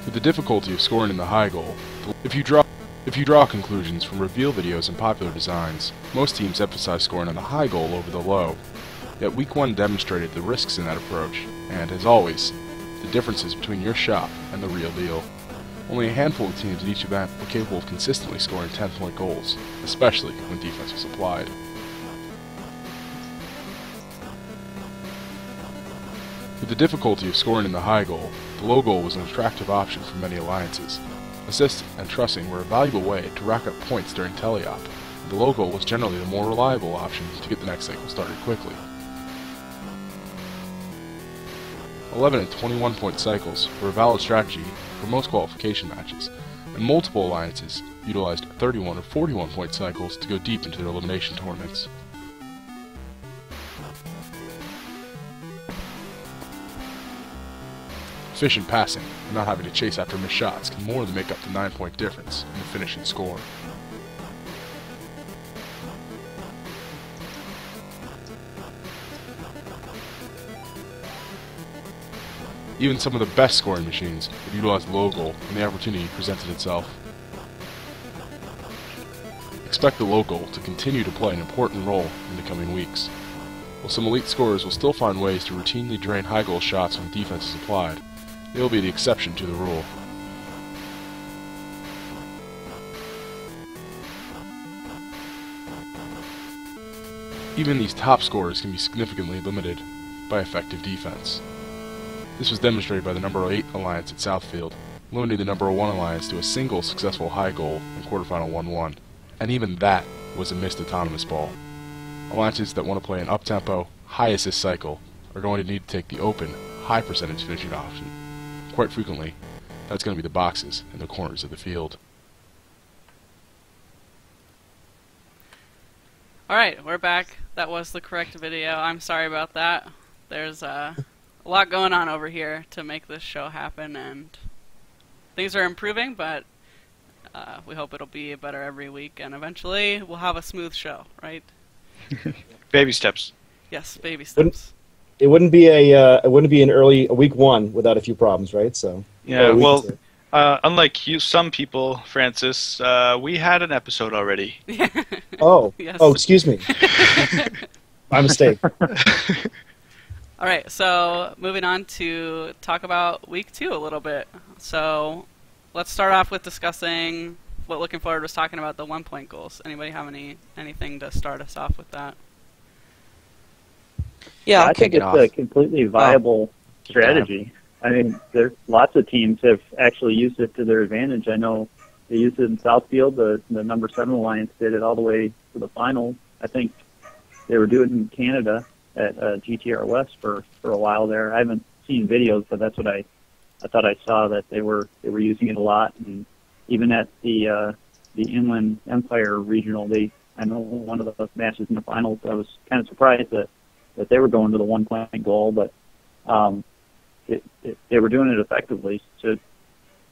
With the difficulty of scoring in the high goal, if you draw conclusions from reveal videos and popular designs, most teams emphasize scoring on the high goal over the low. Yet Week 1 demonstrated the risks in that approach, and, as always, the differences between your shop and the real deal. Only a handful of teams at each event were capable of consistently scoring 10-point goals, especially when defense was applied. With the difficulty of scoring in the high goal, the low goal was an attractive option for many alliances. Assists and trussing were a valuable way to rack up points during teleop, and the low goal was generally the more reliable option to get the next cycle started quickly. 11 and 21-point cycles were a valid strategy for most qualification matches, and multiple alliances utilized 31 or 41-point cycles to go deep into their elimination tournaments. Efficient passing and not having to chase after missed shots can more than make up the 9-point difference in the finishing score. Even some of the best scoring machines would utilize the low goal when the opportunity presented itself. Expect the low goal to continue to play an important role in the coming weeks. While some elite scorers will still find ways to routinely drain high goal shots when defense is applied, they will be the exception to the rule. Even these top scorers can be significantly limited by effective defense. This was demonstrated by the number 8 alliance at Southfield, limiting the number 1 alliance to a single successful high goal in quarterfinal 1-1, and even that was a missed autonomous ball. Alliances that want to play an up-tempo, high-assist cycle are going to need to take the open, high-percentage finishing option. Quite frequently, that's going to be the boxes and the corners of the field. Alright, we're back. That was the correct video. I'm sorry about that. There's a lot going on over here to make this show happen, and things are improving, but we hope it'll be better every week, and eventually we'll have a smooth show, right? Baby steps. Yes, baby steps. It wouldn't be a week 1 without a few problems, right? So Yeah, well, unlike you, some people, Francis, we had an episode already. Oh, Yes. oh, excuse me. My mistake. Alright, so moving on to talk about week 2 a little bit. So let's start off with discussing what Looking Forward was talking about, the 1-point goals. Anybody have anything to start us off with that? Yeah, I'll I think kick it it's off. a completely viable strategy. I mean, there's lots of teams have actually used it to their advantage. I know they used it in Southfield. The number 7 alliance did it all the way to the final. I think they were doing it in Canada at GTR West for a while there. I haven't seen videos, but that's what I thought I saw, that they were using it a lot. And even at the Inland Empire Regional, I know one of the matches in the finals, I was kind of surprised that they were going to the 1-point goal, but they were doing it effectively. So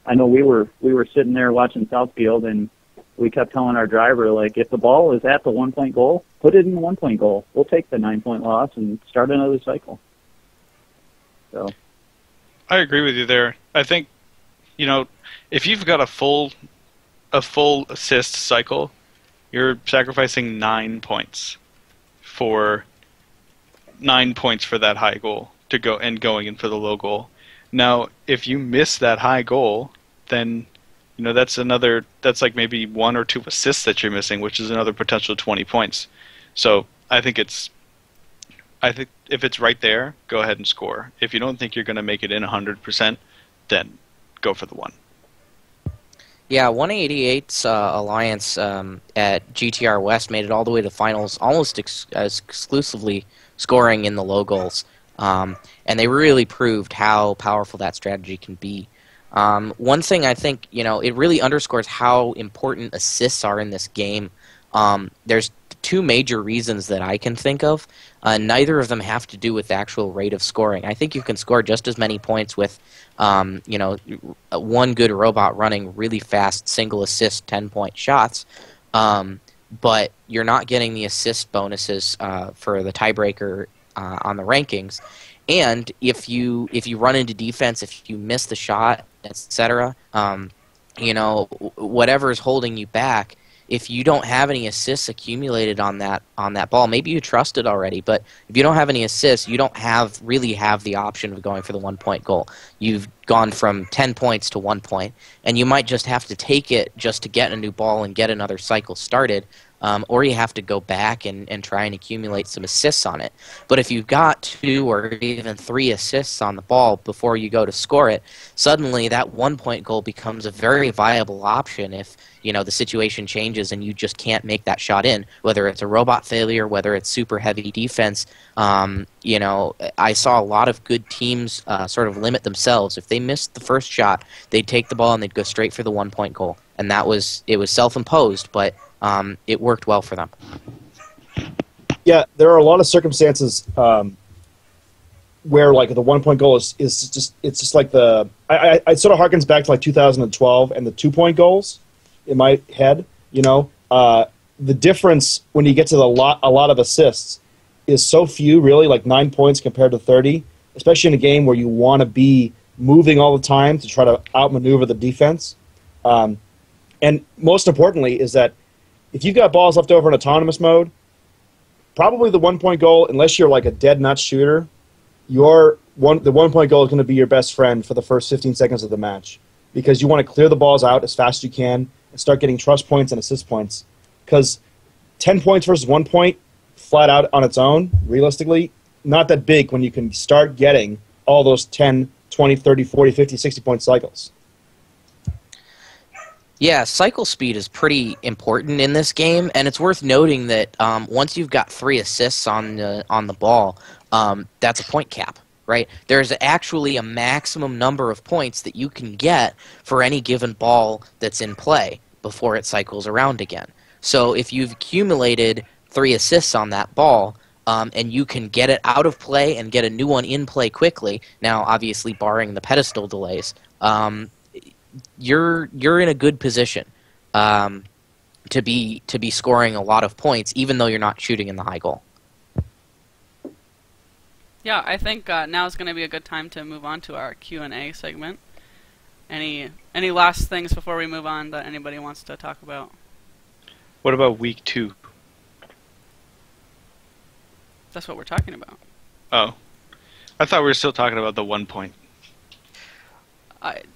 I know we were sitting there watching Southfield, and we kept telling our driver, like, if the ball is at the 1-point goal, put it in the 1-point goal. We'll take the 9-point loss and start another cycle. So I agree with you there. I think, if you've got a full assist cycle, you're sacrificing 9 points for that high goal to go and going in for the low goal. Now, if you miss that high goal, then that's like maybe 1 or 2 assists that you're missing, which is another potential 20 points. So I think if it's right there, go ahead and score. If you don't think you're going to make it in 100%, then go for the 1. Yeah, 188's alliance at GTR West made it all the way to finals, almost exclusively scoring in the low goals. And they really proved how powerful that strategy can be. One thing I think, it really underscores how important assists are in this game. There's 2 major reasons that I can think of. Neither of them have to do with the actual rate of scoring. I think you can score just as many points with, one good robot running really fast single assist 10-point shots, but you're not getting the assist bonuses for the tiebreaker on the rankings. And if you run into defense, if you miss the shot, etc., whatever is holding you back, if you don't have any assists accumulated on that ball, maybe you trust it already, but if you don't have any assists, you don't really have the option of going for the 1-point goal. You've gone from 10 points to 1 point, and you might just have to take it just to get a new ball and get another cycle started, or you have to go back and try and accumulate some assists on it. But if you've got 2 or even 3 assists on the ball before you go to score it, suddenly that 1-point goal becomes a very viable option if the situation changes and you just can't make that shot in, whether it's a robot failure, whether it's super heavy defense. I saw a lot of good teams sort of limit themselves. If they missed the first shot, they'd take the ball and they'd go straight for the 1-point goal. And it was self-imposed, but it worked well for them. Yeah, there are a lot of circumstances where like the 1-point goal is just like it sort of harkens back to like 2012 and the 2-point goals in my head. The difference when you get to a lot of assists is so few, really, like 9 points compared to 30, especially in a game where you want to be moving all the time to try to outmaneuver the defense. And most importantly is that if you've got balls left over in autonomous mode, probably the 1-point goal, unless you're like a dead nut shooter, the 1-point goal is going to be your best friend for the first 15 seconds of the match, because you want to clear the balls out as fast as you can and start getting trust points and assist points. Because 10 points versus 1 point, flat out on its own, realistically, not that big when you can start getting all those 10, 20, 30, 40, 50, 60-point cycles. Yeah, cycle speed is pretty important in this game, and it's worth noting that once you've got 3 assists on the ball, that's a point cap, right? There's actually a maximum number of points that you can get for any given ball that's in play before it cycles around again. So if you've accumulated 3 assists on that ball, and you can get it out of play and get a new one in play quickly, now obviously barring the pedestal delays, you're in a good position to be scoring a lot of points, even though you're not shooting in the high goal. Yeah, I think now is going to be a good time to move on to our Q&A segment. Any last things before we move on that anybody wants to talk about? What about week 2? That's what we're talking about. Oh. I thought we were still talking about the 1 point.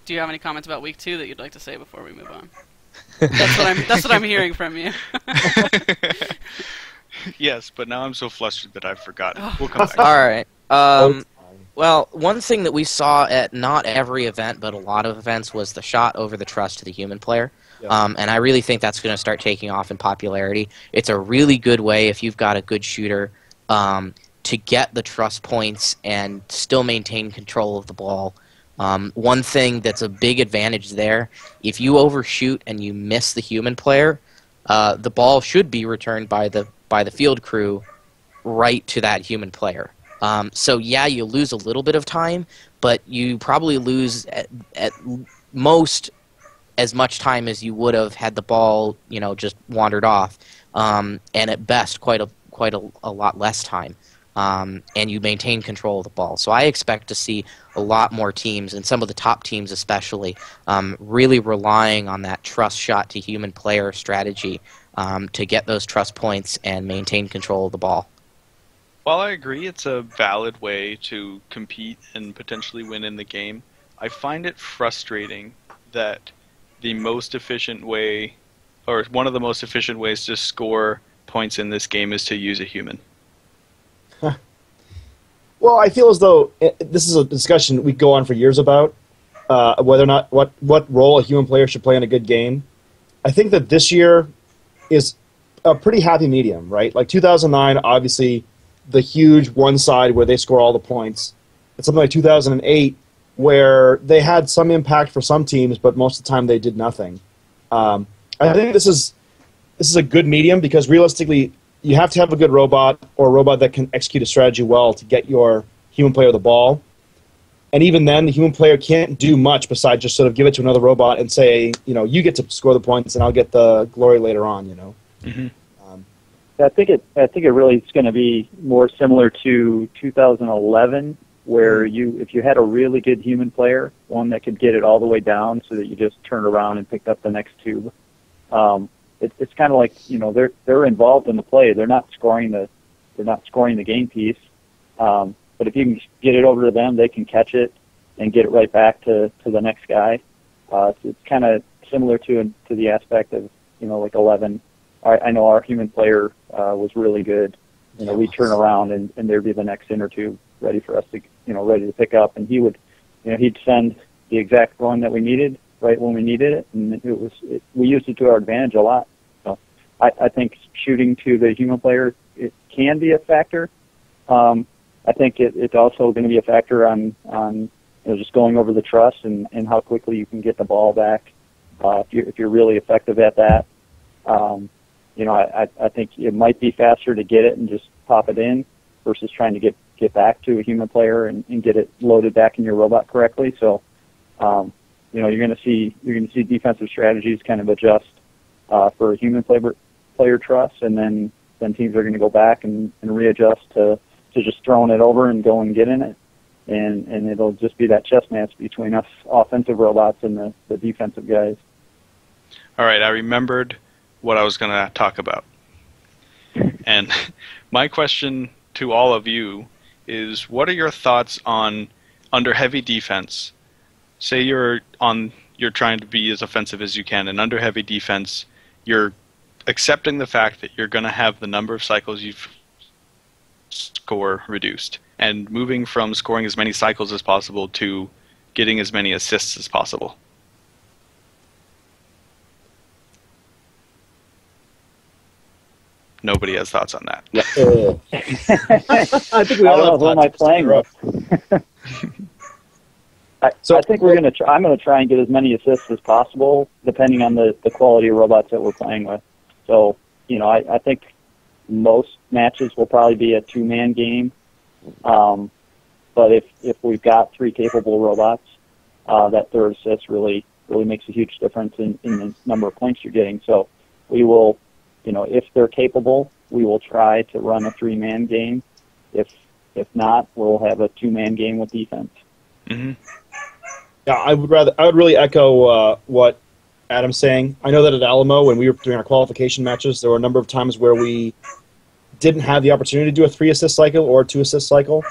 Do you have any comments about week 2 that you'd like to say before we move on? That's what I'm hearing from you. Yes, but now I'm so flustered that I've forgotten. We'll come back. All right. Well, one thing that we saw at not every event, but a lot of events, was the shot over the trust to the human player. Yeah. And I really think that's going to start taking off in popularity. It's a really good way, if you've got a good shooter, to get the trust points and still maintain control of the ball. One thing that's a big advantage there, if you overshoot and you miss the human player, the ball should be returned by the field crew right to that human player. So yeah, you lose a little bit of time, but you probably lose at most as much time as you would have had the ball, just wandered off, and at best quite a lot less time. And you maintain control of the ball. So I expect to see a lot more teams, and some of the top teams especially, really relying on that trust shot to human player strategy to get those trust points and maintain control of the ball. While I agree it's a valid way to compete and potentially win in the game, I find it frustrating that the most efficient way, or one of the most efficient ways to score points in this game is to use a human. Well, I feel as though this is a discussion we go on for years about whether or not what role a human player should play in a good game. I think that this year is a pretty happy medium, right? Like 2009, obviously, the huge one side where they score all the points. It's something like 2008 where they had some impact for some teams, but most of the time they did nothing. I think this is a good medium because realistically, you have to have a good robot or a robot that can execute a strategy well to get your human player the ball. And even then, the human player can't do much besides just sort of give it to another robot and say, you get to score the points and I'll get the glory later on, Mm-hmm. I think it really is going to be more similar to 2011, where if you had a really good human player, one that could get it all the way down so that you just turned around and picked up the next tube. It's kind of like they're involved in the play. They're not scoring the game piece. But if you can get it over to them, they can catch it and get it right back to the next guy. It's kind of similar to the aspect of like 11. I know our human player was really good. We'd turn around and there'd be the next inner tube ready for us to ready to pick up, and he would he'd send the exact one that we needed right when we needed it, and we used it to our advantage a lot. So I think shooting to the human player, it can be a factor. I think it's also going to be a factor on just going over the trust and how quickly you can get the ball back. If you're really effective at that. I think it might be faster to get it and just pop it in versus trying to get back to a human player and get it loaded back in your robot correctly. So, you're going to see defensive strategies kind of adjust for a human player trust, and then teams are going to go back and readjust to just throwing it over and go and getting it, and it'll just be that chess match between us offensive robots and the defensive guys. All right, I remembered what I was going to talk about. And my question to all of you is, what are your thoughts on under heavy defense? Say you're trying to be as offensive as you can, and under heavy defense, you're accepting the fact that you're going to have the number of cycles you score reduced, and moving from scoring as many cycles as possible to getting as many assists as possible. Nobody has thoughts on that. I think we all have who am I playing with? I think I'm going to try and get as many assists as possible, depending on the quality of robots that we're playing with. So, I think most matches will probably be a two-man game. But if we've got three capable robots, that third assist really makes a huge difference in the number of points you're getting. So we will. If they're capable, we will try to run a three-man game. If not, we'll have a two-man game with defense. Mm-hmm. Yeah, I would really echo what Adam's saying. I know that at Alamo, when we were doing our qualification matches, there were a number of times where we didn't have the opportunity to do a 3-assist cycle or a 2-assist cycle.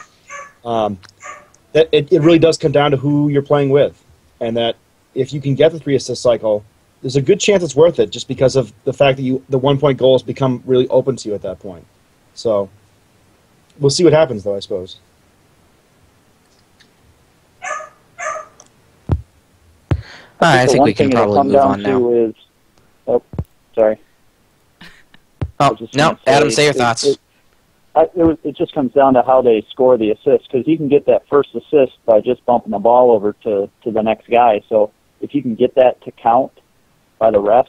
That it really does come down to who you're playing with, and that if you can get the 3-assist cycle, there's a good chance it's worth it just because of the fact that the 1-point goals become really open to you at that point. So we'll see what happens, though, I suppose. I think we can probably move on now. Sorry. Oh, no, Adam, say your thoughts. It just comes down to how they score the assist, because you can get that first assist by just bumping the ball over to the next guy. So if you can get that to count by the ref,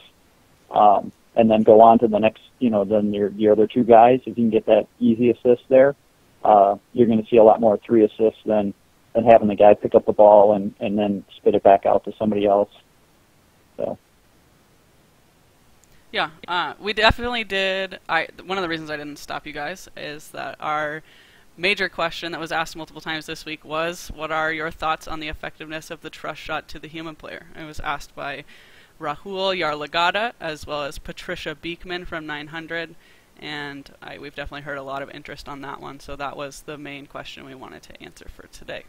and then go on to the next, then your other two guys. If you can get that easy assist there, you're going to see a lot more 3 assists than having the guy pick up the ball and then spit it back out to somebody else. So. Yeah, we definitely did. One of the reasons I didn't stop you guys is that our major question that was asked multiple times this week was, what are your thoughts on the effectiveness of the trust shot to the human player? It was asked by Rahul Yarlagada as well as Patricia Beekman from 900, and we've definitely heard a lot of interest on that one, so that was the main question we wanted to answer for today.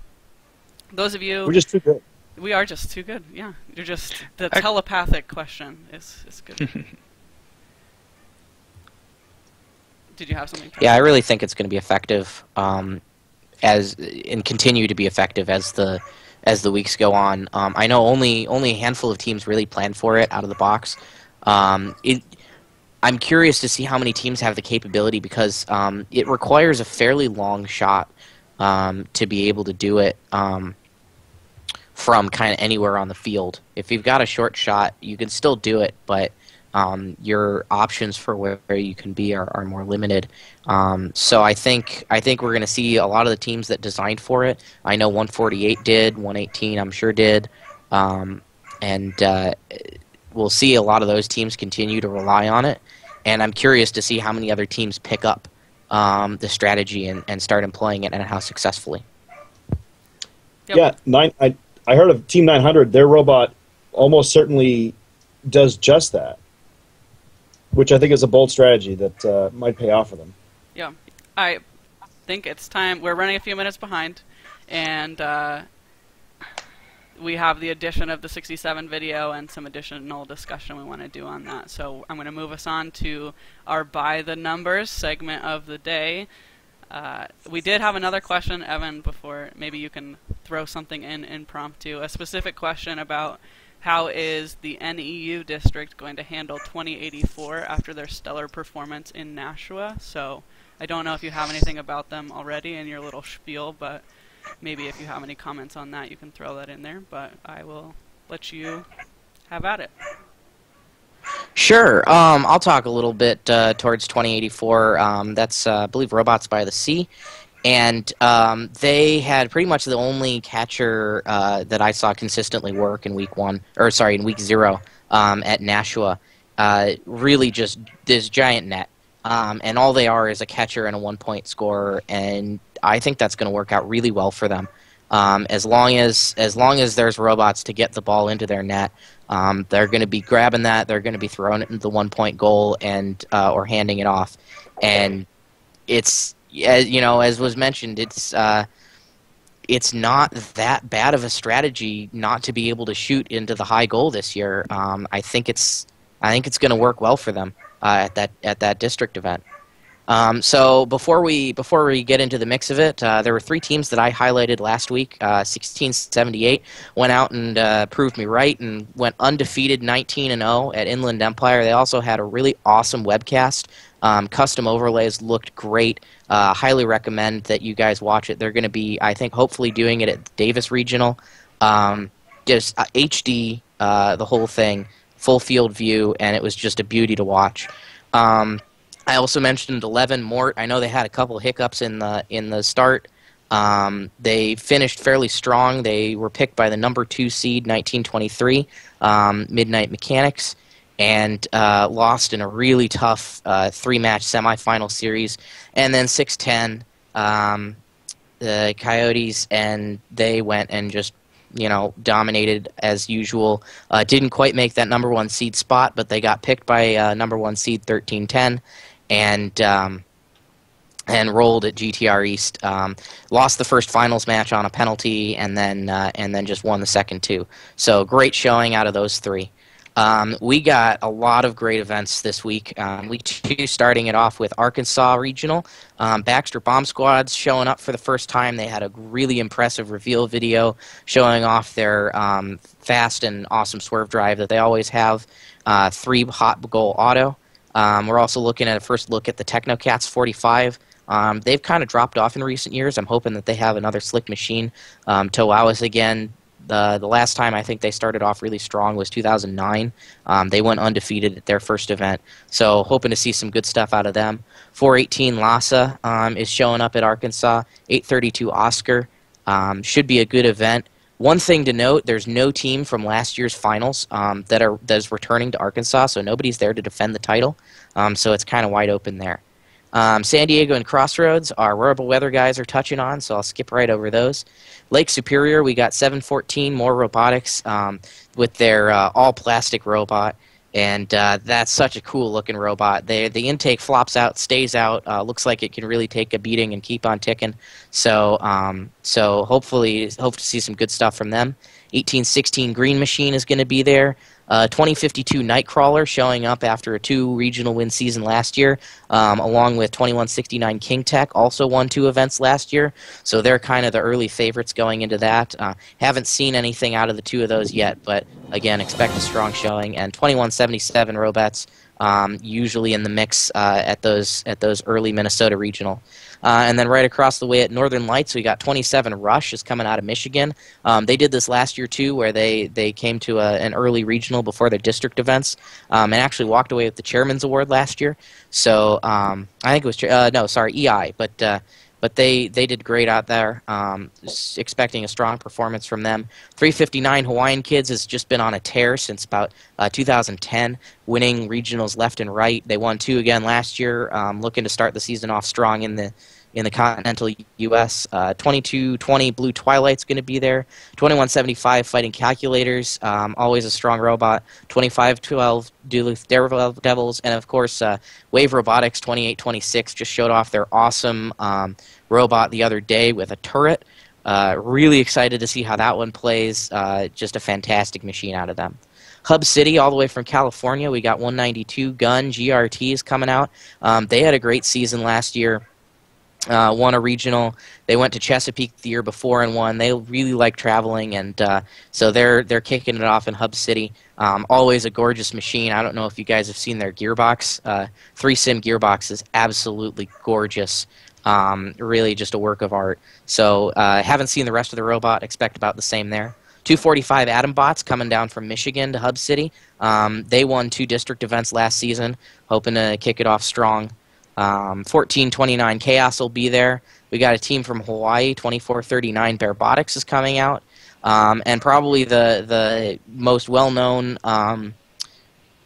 Those of you... We're just too good. We are just too good, yeah. You're just... The telepathic question is good. Did you have something? Yeah, I really think it's going to be effective, and continue to be effective as the weeks go on. I know only a handful of teams really plan for it out of the box. I'm curious to see how many teams have the capability, because it requires a fairly long shot to be able to do it from kind of anywhere on the field. If you've got a short shot, you can still do it, but your options for where you can be are more limited. So I think we're going to see a lot of the teams that designed for it. I know 148 did, 118 I'm sure did, and we'll see a lot of those teams continue to rely on it. And I'm curious to see how many other teams pick up the strategy and start employing it, and how successfully. Yep. Yeah, I heard of Team 900. Their robot almost certainly does just that, which I think is a bold strategy that might pay off for them. Yeah, I think it's time. We're running a few minutes behind, and we have the addition of the 67 video and some additional discussion we want to do on that. So I'm going to move us on to our By the Numbers segment of the day. We did have another question, Evan, before. Maybe you can throw something in impromptu. A specific question about how is the NEU district going to handle 2084 after their stellar performance in Nashua? So I don't know if you have anything about them already in your little spiel, but maybe if you have any comments on that, you can throw that in there. But I will let you have at it. Sure. I'll talk a little bit towards 2084. That's, I believe, Robots by the Sea. And they had pretty much the only catcher that I saw consistently work in week 0 at Nashua. Really just this giant net. And all they are is a catcher and a 1-point scorer, and I think that's going to work out really well for them. As long as there's robots to get the ball into their net, they're going to be grabbing that. They're going to be throwing it into the 1-point goal and or handing it off. And it's, as was mentioned, it's not that bad of a strategy not to be able to shoot into the high goal this year. I think it's going to work well for them at that district event. So before we get into the mix of it, there were 3 teams that I highlighted last week. 1678 went out and proved me right and went undefeated 19-0 at Inland Empire. They also had a really awesome webcast. Custom overlays looked great. Highly recommend that you guys watch it. They're going to be, I think, hopefully doing it at Davis Regional. Just HD, the whole thing, full field view, and it was just a beauty to watch. I also mentioned 11 Mort. I know they had a couple hiccups in the start. They finished fairly strong. They were picked by the number 2 seed, 1923, Midnight Mechanics, and lost in a really tough 3-match semifinal series. And then 610, the Coyotes, and they went and just dominated as usual. Didn't quite make that number 1 seed spot, but they got picked by number 1 seed 1310. And rolled at GTR East. Lost the first finals match on a penalty, and then just won the second 2. So great showing out of those 3. We got a lot of great events this week. Week 2 starting it off with Arkansas Regional. Baxter Bomb Squad's showing up for the first time. They had a really impressive reveal video showing off their fast and awesome swerve drive that they always have. 3 hot goal auto. We're also looking at a first look at the Technocats 45. They've kind of dropped off in recent years. I'm hoping that they have another slick machine to wow us again The last time I think they started off really strong was 2009. They went undefeated at their first event, so hoping to see some good stuff out of them. 418 Lhasa is showing up at Arkansas. 832 Oscar should be a good event. One thing to note, there's no team from last year's finals that is returning to Arkansas, so nobody's there to defend the title. So it's kind of wide open there. San Diego and Crossroads, our Robo Weather guys are touching on, so I'll skip right over those. Lake Superior, we got 714 more robotics with their all-plastic robot, and that's such a cool-looking robot. The intake flops out, stays out, looks like it can really take a beating and keep on ticking. So hopefully, hope to see some good stuff from them. 1816 Green Machine is going to be there. 2052 Nightcrawler showing up after a 2 regional win season last year, along with 2169 King Tech, also won 2 events last year, so they're kind of the early favorites going into that. Haven't seen anything out of the 2 of those yet, but again, expect a strong showing. And 2177 Robots, usually in the mix at those early Minnesota regional. And then right across the way at Northern Lights, we got 27 Rush is coming out of Michigan. They did this last year too, where they came to an early regional before their district events, and actually walked away with the Chairman's Award last year. So I think it was EI, but they did great out there. Expecting a strong performance from them. 359 Hawaiian Kids has just been on a tear since about 2010, winning regionals left and right. They won 2 again last year, looking to start the season off strong in the continental U.S. 2220 Blue Twilight's going to be there. 2175 Fighting Calculators, always a strong robot. 2512 Duluth Devils, and of course Wave Robotics 2826 just showed off their awesome robot the other day with a turret. Really excited to see how that one plays. Just a fantastic machine out of them. Hub City, all the way from California, we got 192 Gun GRTs coming out. They had a great season last year. Won a regional. They went to Chesapeake the year before and won. They really like traveling, and so they're kicking it off in Hub City. Always a gorgeous machine. I don't know if you guys have seen their gearbox. 3-sim gearbox is absolutely gorgeous. Really just a work of art. So haven't seen the rest of the robot. Expect about the same there. 245 Atom Bots coming down from Michigan to Hub City. They won 2 district events last season. Hoping to kick it off strong. 1429 Chaos will be there. We got a team from Hawaii. 2439 Barebotics is coming out. And probably the most well-known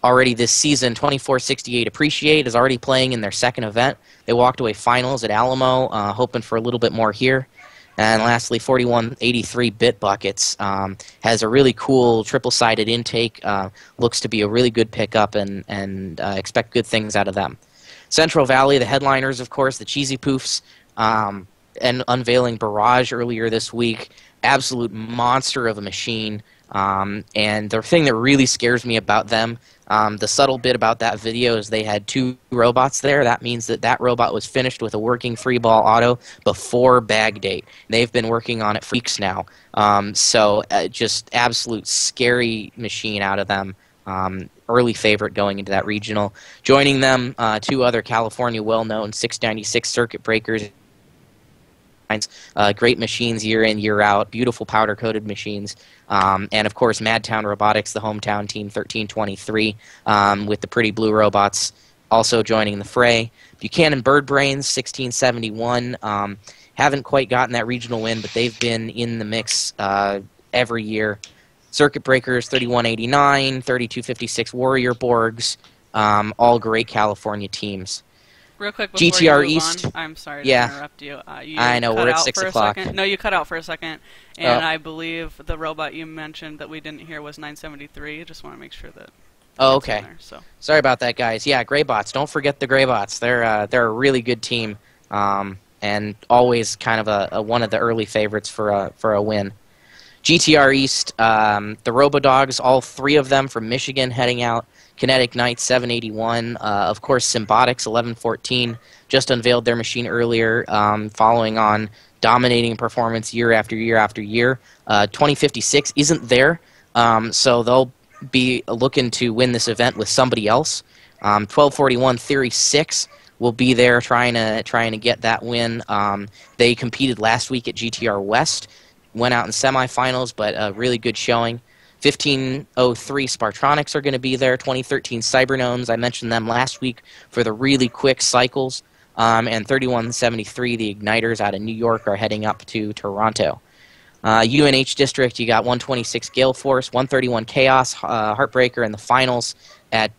already this season, 2468 Appreciate is already playing in their second event. They walked away finals at Alamo, hoping for a little bit more here. And lastly, 4183 Bit Buckets has a really cool triple-sided intake. Looks to be a really good pickup, and expect good things out of them. Central Valley, the headliners, of course, the Cheesy Poofs, and unveiling Barrage earlier this week. Absolute monster of a machine. And the thing that really scares me about them, the subtle bit about that video is they had 2 robots there. That means that robot was finished with a working free ball auto before bag date. They've been working on it for weeks now. So just absolute scary machine out of them. Early favorite going into that regional. Joining them, 2 other California well-known 696 Circuit Breakers. Great machines year in, year out. Beautiful powder-coated machines. And, of course, Madtown Robotics, the hometown team, 1323, with the pretty blue robots also joining the fray. Buchanan Bird Brains, 1671. Haven't quite gotten that regional win, but they've been in the mix every year. Circuit Breakers, 3189, 3256 Warrior Borgs, all great California teams. Real quick before GTR you move East. On, I'm sorry to Yeah. interrupt you. I know, cut we're at out 6 for a o'clock. second. No, you cut out for a second, and I believe the robot you mentioned that we didn't hear was 973. Just want to make sure that. Oh, it's in okay. there, so. Sorry about that, guys. Yeah, Greybots. Don't forget the Greybots. They're a really good team, and always kind of a one of the early favorites for a win. GTR East, the Robodogs, all 3 of them from Michigan heading out. Kinetic Knight 781, of course Symbotics 1114 just unveiled their machine earlier, following on dominating performance year after year after year. 2056 isn't there, so they'll be looking to win this event with somebody else. 1241 Theory 6 will be there trying to get that win. They competed last week at GTR West, went out in semifinals, but a really good showing. 1503 Spartronics are going to be there. 2013 Cybergnomes, I mentioned them last week for the really quick cycles. And 3173, the Igniters out of New York, are heading up to Toronto. UNH District, you got 126 Gale Force, 131 Chaos, Heartbreaker in the finals at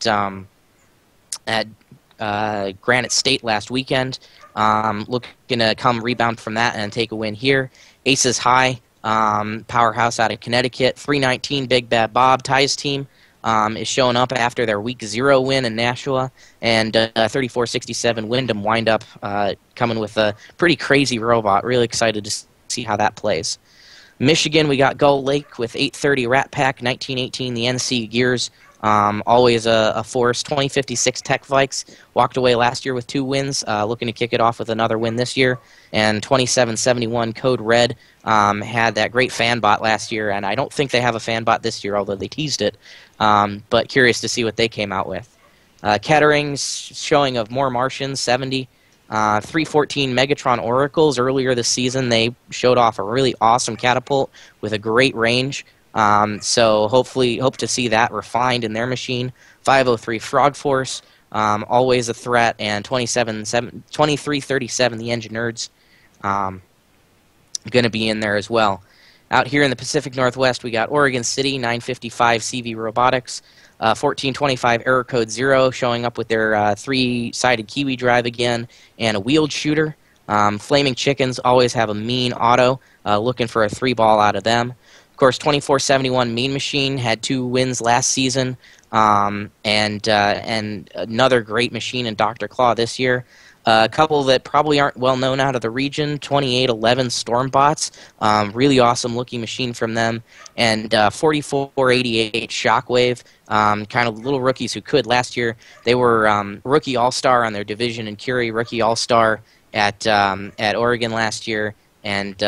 Granite State last weekend. Looking to come rebound from that and take a win here. Aces High, powerhouse out of Connecticut. 319 Big Bad Bob, Ty's team, is showing up after their Week 0 win in Nashua. And 3467 Wyndham wind up coming with a pretty crazy robot. Really excited to see how that plays. Michigan, we got Gull Lake with 830 Rat Pack, 1918 the NC Gears. Always a force. 2056 Tech Vikes walked away last year with 2 wins, looking to kick it off with another win this year. And 2771 Code Red had that great fan bot last year, and I don't think they have a fan bot this year, although they teased it. But curious to see what they came out with. Kettering's showing of more Martians, 70. 314 Megatron Oracles earlier this season. They showed off a really awesome catapult with a great range. So hopefully hope to see that refined in their machine. 503 Frog Force, always a threat, and 2337 the Engine Nerds going to be in there as well. Out here in the Pacific Northwest, we got Oregon City, 955 CV Robotics, 1425 Error Code 0 showing up with their 3-sided Kiwi drive again, and a wheeled shooter. Flaming Chickens always have a mean auto, looking for a 3-ball out of them. Of course, 2471 Mean Machine had 2 wins last season, and another great machine in Dr. Claw this year. A couple that probably aren't well known out of the region, 2811 Stormbots, really awesome looking machine from them, and 4488 Shockwave, kind of little rookies who could. Last year they were rookie all-star on their division, and Curie rookie all-star at Oregon last year, and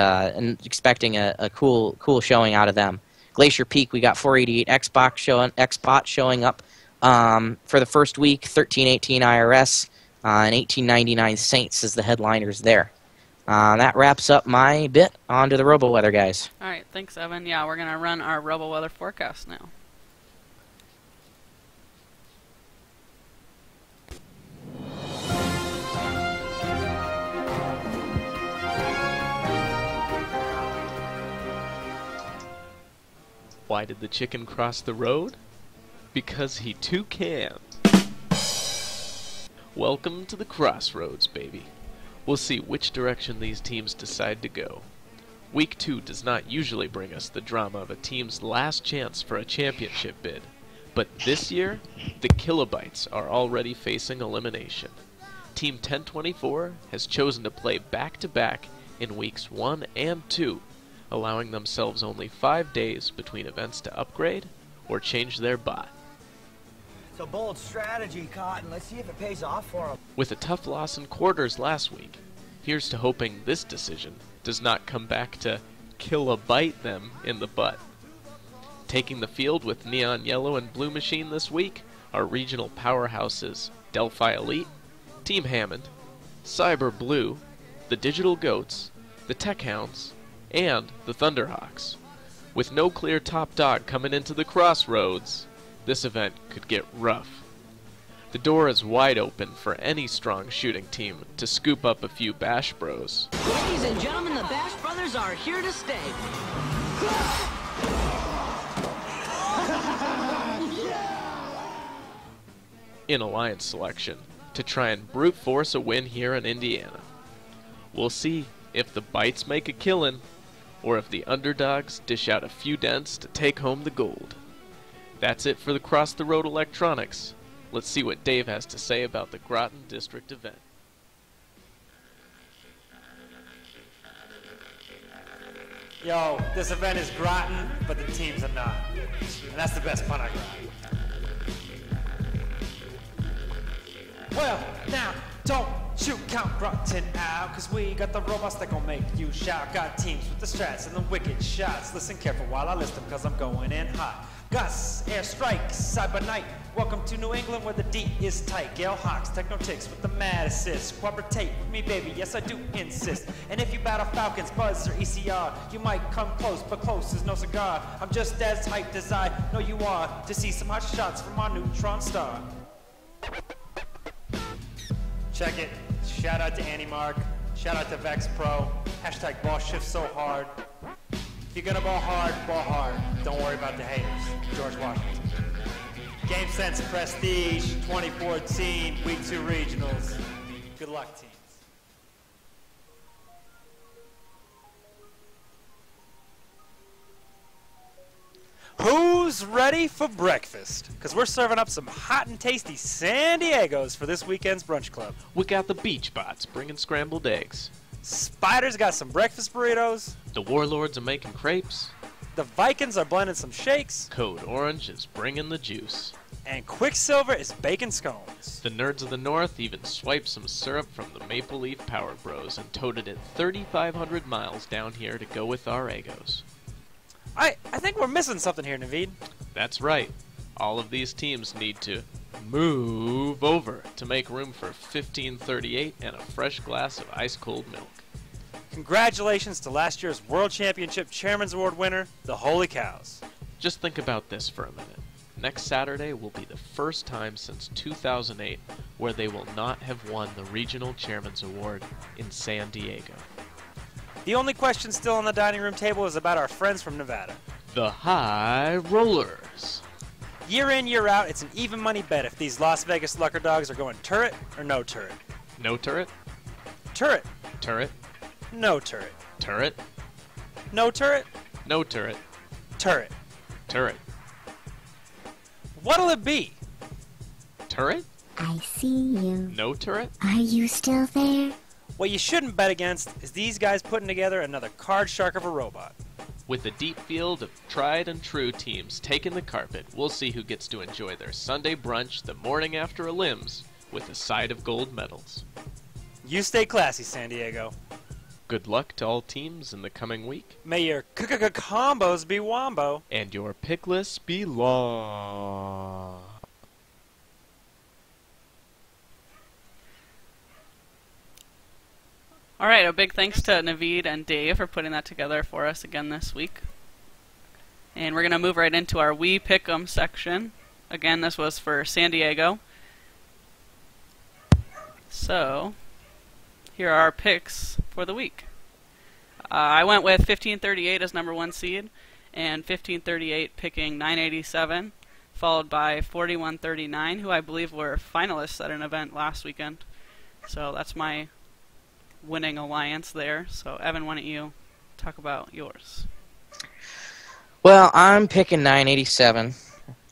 expecting a cool showing out of them. Glacier Peak, we got 488 Xbot showing up for the first week, 1318 IRS. And 1899 Saints as the headliners there. That wraps up my bit. On to the RoboWeather guys. All right, thanks, Evan. Yeah, we're going to run our RoboWeather forecast now. Why did the chicken cross the road? Because he too can. Welcome to the crossroads, baby. We'll see which direction these teams decide to go. Week 2 does not usually bring us the drama of a team's last chance for a championship bid, but this year, the Kilobytes are already facing elimination. Team 1024 has chosen to play back-to-back in weeks 1 and 2, allowing themselves only 5 days between events to upgrade or change their bot. It's a bold strategy, Cotton. Let's see if it pays off for them. With a tough loss in quarters last week, here's to hoping this decision does not come back to kilobite them in the butt. Taking the field with Neon Yellow and Blue Machine this week are regional powerhouses Delphi Elite, Team Hammond, Cyber Blue, the Digital Goats, the Tech Hounds, and the Thunderhawks. With no clear top dog coming into the crossroads, this event could get rough. The door is wide open for any strong shooting team to scoop up a few Bash Bros. Ladies and gentlemen, the Bash Brothers are here to stay. In alliance selection to try and brute force a win here in Indiana. We'll see if the Bites make a killin', or if the underdogs dish out a few dents to take home the gold. That's it for the Cross the Road Electronics. Let's see what Dave has to say about the Groton District event. Yo, this event is Groton, but the teams are not. And that's the best part I got. Well, now, don't you count Groton out, cause we got the robots that gon' make you shout. Got teams with the strats and the wicked shots. Listen careful while I list them, cause I'm going in hot. Gus, Airstrike, Cyber Knight, Welcome to New England where the D is tight. Gale Hawks, Techno Ticks with the mad assist. Cooperate with me, baby, yes I do insist. And if you battle Falcons, Buzz, or ECR, you might come close, but close is no cigar. I'm just as hyped as I know you are to see some hot shots from our neutron star. Check it. Shout out to Annie Mark. Shout out to Vex Pro. Hashtag ball shift so hard. If you're gonna ball hard. Don't worry about the haters. George Washington. GameSense Prestige 2014 Week 2 Regionals. Good luck, teams. Who's ready for breakfast? Because we're serving up some hot and tasty San Diegos for this weekend's brunch club. We got the Beach Bots bringing scrambled eggs. Spider's got some breakfast burritos. The Warlords are making crepes. The Vikings are blending some shakes. Code Orange is bringing the juice. And Quicksilver is baking scones. The Nerds of the North even swiped some syrup from the Maple Leaf Power Bros and toted it 3,500 miles down here to go with our Egos. I think we're missing something here, Naveed. That's right. All of these teams need to move over to make room for 1538 and a fresh glass of ice-cold milk. Congratulations to last year's World Championship Chairman's Award winner, the Holy Cows. Just think about this for a minute. Next Saturday will be the first time since 2008 where they will not have won the Regional Chairman's Award in San Diego. The only question still on the dining room table is about our friends from Nevada. The High Rollers. Year in, year out, it's an even money bet if these Las Vegas Lucker Dogs are going turret or no turret. No turret? Turret. Turret? No turret. Turret? No turret. No turret. Turret. Turret. What'll it be? Turret? I see you. No turret? Are you still there? What you shouldn't bet against is these guys putting together another card shark of a robot. With a deep field of tried and true teams taking the carpet, we'll see who gets to enjoy their Sunday brunch the morning after a limbs with a side of gold medals. You stay classy, San Diego. Good luck to all teams in the coming week. May your combos be wombo. And your pick list be long. All right, a big thanks to Naveed and Dave for putting that together for us again this week. And we're going to move right into our We Pick 'em section. Again, this was for San Diego. So, here are our picks for the week. I went with 1538 as number 1 seed, and 1538 picking 987, followed by 4139, who I believe were finalists at an event last weekend. So that's my winning alliance there. So Evan, why don't you talk about yours? Well, I'm picking 987,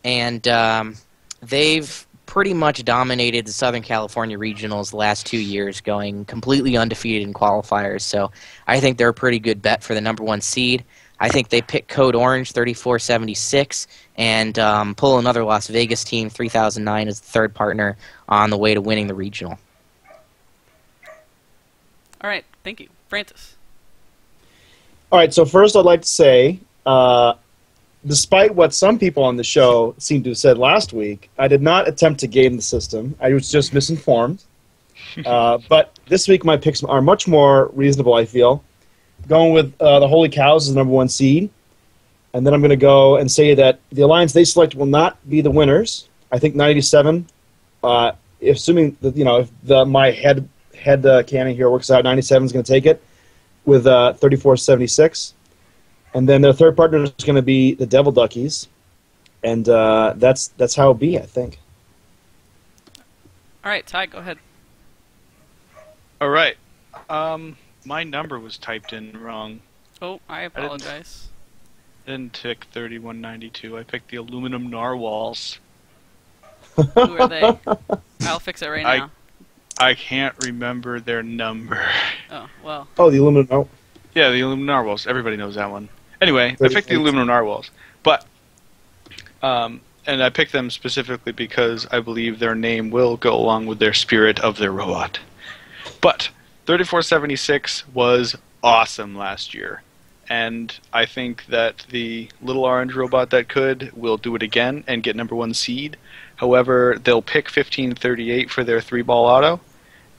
and they've pretty much dominated the Southern California regionals the last 2 years, going completely undefeated in qualifiers. So I think they're a pretty good bet for the number 1 seed. I think they pick Code Orange 3476 and pull another Las Vegas team 3009 as the third partner on the way to winning the regional. All right, thank you. Francis. All right, so first I'd like to say, despite what some people on the show seemed to have said last week, I did not attempt to game the system. I was just misinformed. But this week my picks are much more reasonable, I feel. Going with the Holy Cows as the number 1 seed. And then I'm going to go and say that the alliance they select will not be the winners. I think 97, assuming that, if my head cannon here works out, 97 is going to take it with 3476. And then their third partner is going to be the Devil Duckies. And that's how it'll be, I think. All right, Ty, go ahead. All right. My number was typed in wrong. Oh, I apologize. I didn't pick 3192. I picked the aluminum narwhals. Who are they? I'll fix it right now. I can't remember their number. Oh, well. Oh, the aluminum narwhals. Yeah, the aluminum narwhals. Everybody knows that one. Anyway, I picked the aluminum narwhals. But, and I picked them specifically because I believe their name will go along with their spirit of their robot. But 3476 was awesome last year. And I think that the little orange robot that could will do it again and get number 1 seed. However, they'll pick 1538 for their 3-ball auto,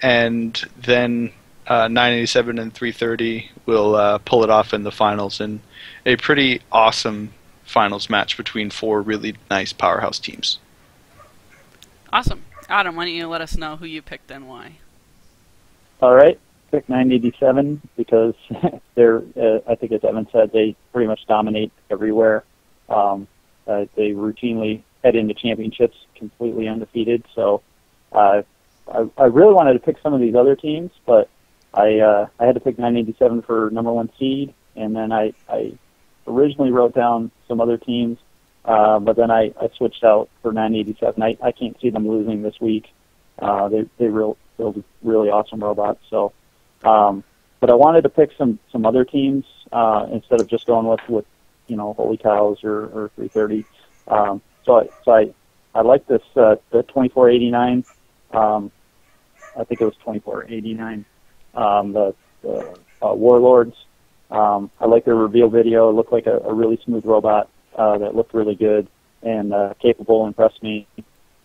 and then 987 and 330 will pull it off in the finals in a pretty awesome finals match between 4 really nice powerhouse teams. Awesome. Adam, why don't you let us know who you picked and why? All right, pick 987 because they're, I think as Evan said, they pretty much dominate everywhere. They routinely head into championships completely undefeated. So I really wanted to pick some of these other teams, but I had to pick 987 for #1 seed, and then I originally wrote down some other teams, but then I switched out for 987. I can't see them losing this week. They build really awesome robots. So, but I wanted to pick some other teams instead of just going with Holy Cows or 330. So I like this the 2489. I think it was 2489. The Warlords. I like their reveal video. It looked like a really smooth robot that looked really good and capable. Impressed me.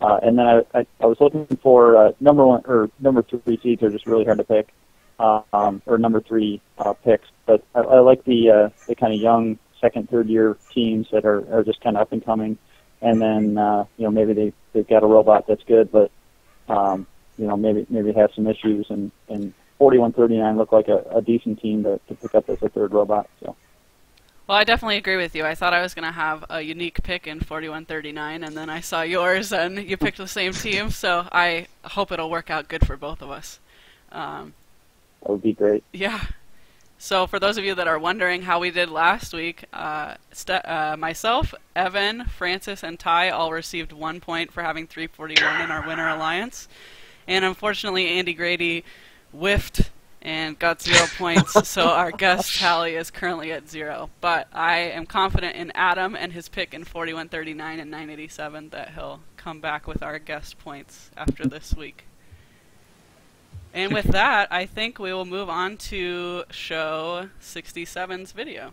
And then I was looking for #1 or #3 seeds are just really hard to pick, or #3 picks. But I like the kind of young second, third year teams that are just kind of up and coming. And then maybe they've got a robot that's good, but maybe have some issues. And 4139 looked like a decent team to pick up as a third robot. So. Well, I definitely agree with you. I thought I was going to have a unique pick in 4139, and then I saw yours, and you picked the same team, so I hope it'll work out good for both of us. That would be great. Yeah. So for those of you that are wondering how we did last week, myself, Evan, Francis, and Ty all received 1 point for having 341 in our winner alliance. And unfortunately, Andy Grady whiffed and got 0 points, so our guest tally is currently at 0. But I am confident in Adam and his pick in 4139 and 987 that he'll come back with our guest points after this week. And with that, I think we will move on to show 67's video.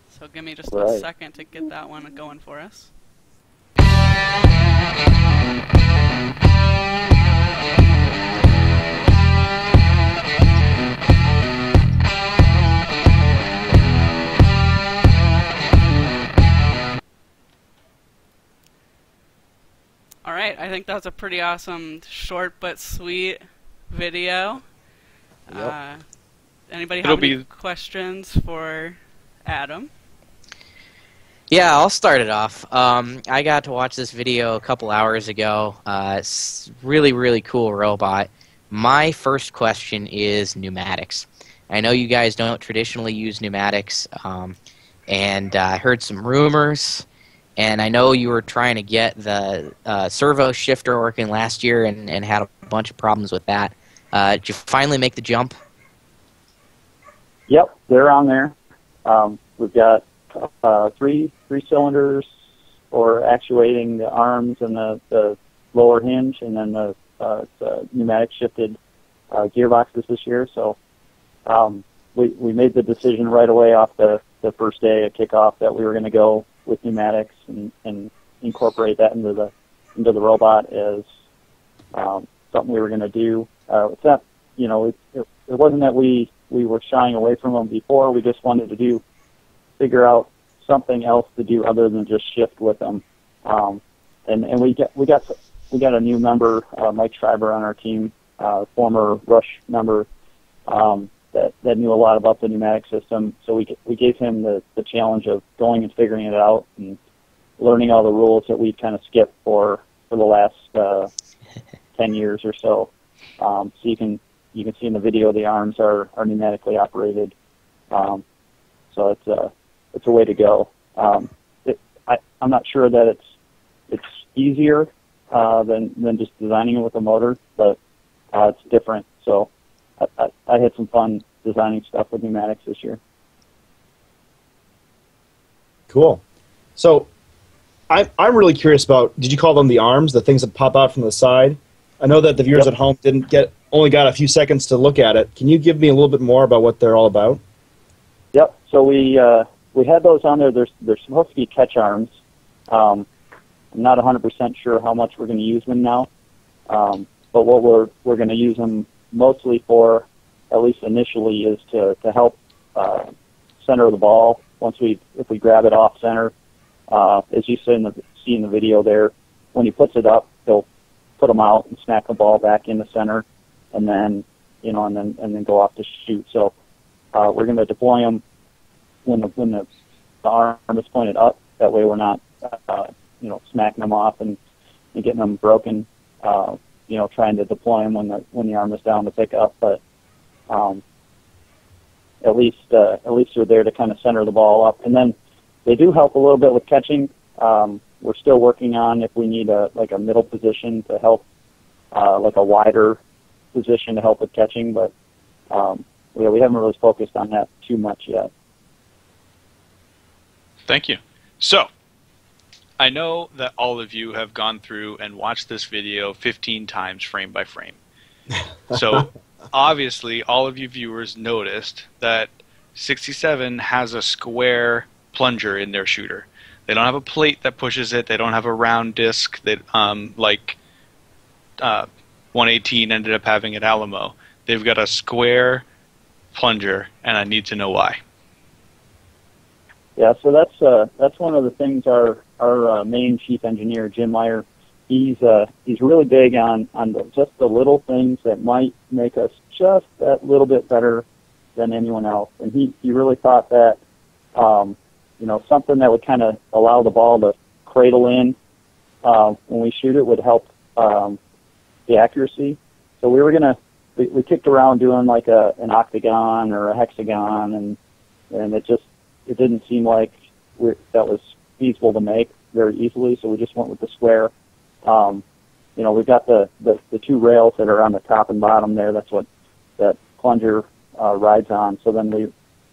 So give me just a second to get that one going for us. Alright, I think that's a pretty awesome, short but sweet video. Yep. Anybody have any questions for Adam? Yeah, I'll start it off. I got to watch this video a couple hours ago. It's really, really cool robot. My first question is pneumatics. I know you guys don't traditionally use pneumatics, and I heard some rumors. And I know you were trying to get the servo shifter working last year and had a bunch of problems with that. Did you finally make the jump? Yep, they're on there. We've got three cylinders for actuating the arms and the lower hinge, and then the pneumatic shifted gearboxes this year. So we made the decision right away off the first day of kickoff that we were going to go with pneumatics and incorporate that into the robot as something we were going to do. It's not, it wasn't that we were shying away from them before. We just wanted to figure out something else to do other than just shift with them. And we got a new member, Mike Schreiber, on our team, former Rush member, that knew a lot about the pneumatic system. So we gave him the challenge of going and figuring it out and learning all the rules that we kind of skipped for the last 10 years or so. So you can see in the video the arms are pneumatically operated. So it's a way to go. I'm not sure that it's easier than just designing it with a motor, but it's different. So I had some fun designing stuff with pneumatics this year. Cool. So I'm really curious about, did you call them the arms, the things that pop out from the side? I know that the viewers at home only got a few seconds to look at it. Can you give me a little bit more about what they're all about? Yep. So we had those on there. They're supposed to be catch arms. I'm not 100% sure how much we're going to use them now, but what we're going to use them mostly for, at least initially, is to help center the ball. If we grab it off center, as you see in the video there, when he puts it up, he'll put them out and smack the ball back in the center, and then and then go off to shoot. So we're going to deploy them when the arm is pointed up. That way we're not smacking them off and getting them broken. Trying to deploy them when the arm is down to pick up, but at least they're there to kind of center the ball up, and then they do help a little bit with catching. We're still working on if we need a middle position to help, like a wider position to help with catching, but we haven't really focused on that too much yet. Thank you. So, I know that all of you have gone through and watched this video 15 times frame by frame. So, obviously, all of you viewers noticed that 67 has a square plunger in their shooter. They don't have a plate that pushes it. They don't have a round disc that, like 118 ended up having at Alamo. They've got a square plunger, and I need to know why. Yeah, so that's one of the things our main chief engineer, Jim Meyer, he's really big on just the little things that might make us just that little bit better than anyone else. And he really thought that something that would kind of allow the ball to cradle in when we shoot it would help the accuracy. So we kicked around doing like an octagon or a hexagon, and it didn't seem like that was feasible to make very easily, so we just went with the square. We've got the two rails that are on the top and bottom there. That's what that plunger rides on. So then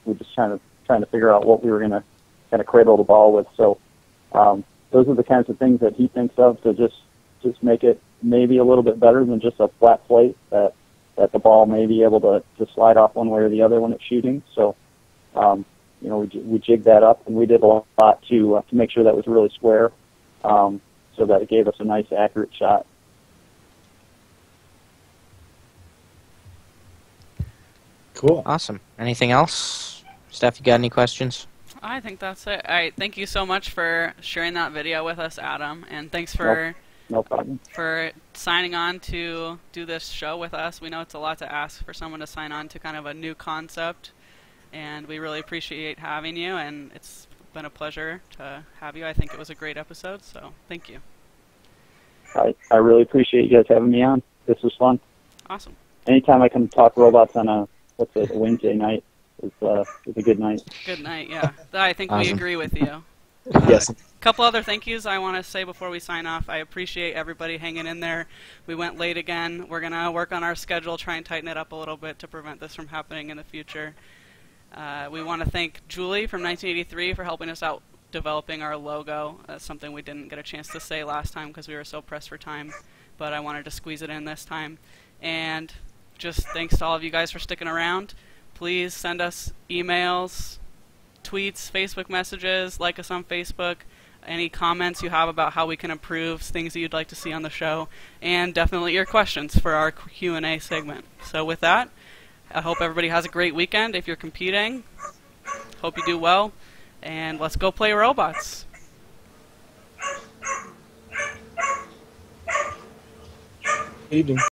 we just trying to figure out what we were going to kind of cradle the ball with. So those are the kinds of things that he thinks of to just make it maybe a little bit better than just a flat plate that the ball may be able to slide off one way or the other when it's shooting. So we jigged that up, and we did a lot to make sure that was really square, so that it gave us a nice, accurate shot. Cool. Awesome. Anything else? Steph, you got any questions? I think that's it. All right, thank you so much for sharing that video with us, Adam, and thanks for no problem. For signing on to do this show with us. We know it's a lot to ask for someone to sign on to kind of a new concept, and we really appreciate having you, and it's been a pleasure to have you. I think it was a great episode, so thank you. I really appreciate you guys having me on. This was fun. Awesome. Anytime I can talk robots on a Wednesday night is a good night. Good night, yeah. I think we agree with you. Yes. A couple other thank yous I want to say before we sign off. I appreciate everybody hanging in there. We went late again. We're going to work on our schedule, try and tighten it up a little bit to prevent this from happening in the future. We want to thank Julie from 1983 for helping us out developing our logo. That's something we didn't get a chance to say last time because we were so pressed for time, but I wanted to squeeze it in this time. And just thanks to all of you guys for sticking around. Please send us emails, tweets, Facebook messages, like us on Facebook, any comments you have about how we can improve, things that you'd like to see on the show, and definitely your questions for our Q&A segment. So with that, I hope everybody has a great weekend. If you're competing, hope you do well, and let's go play robots. Evening.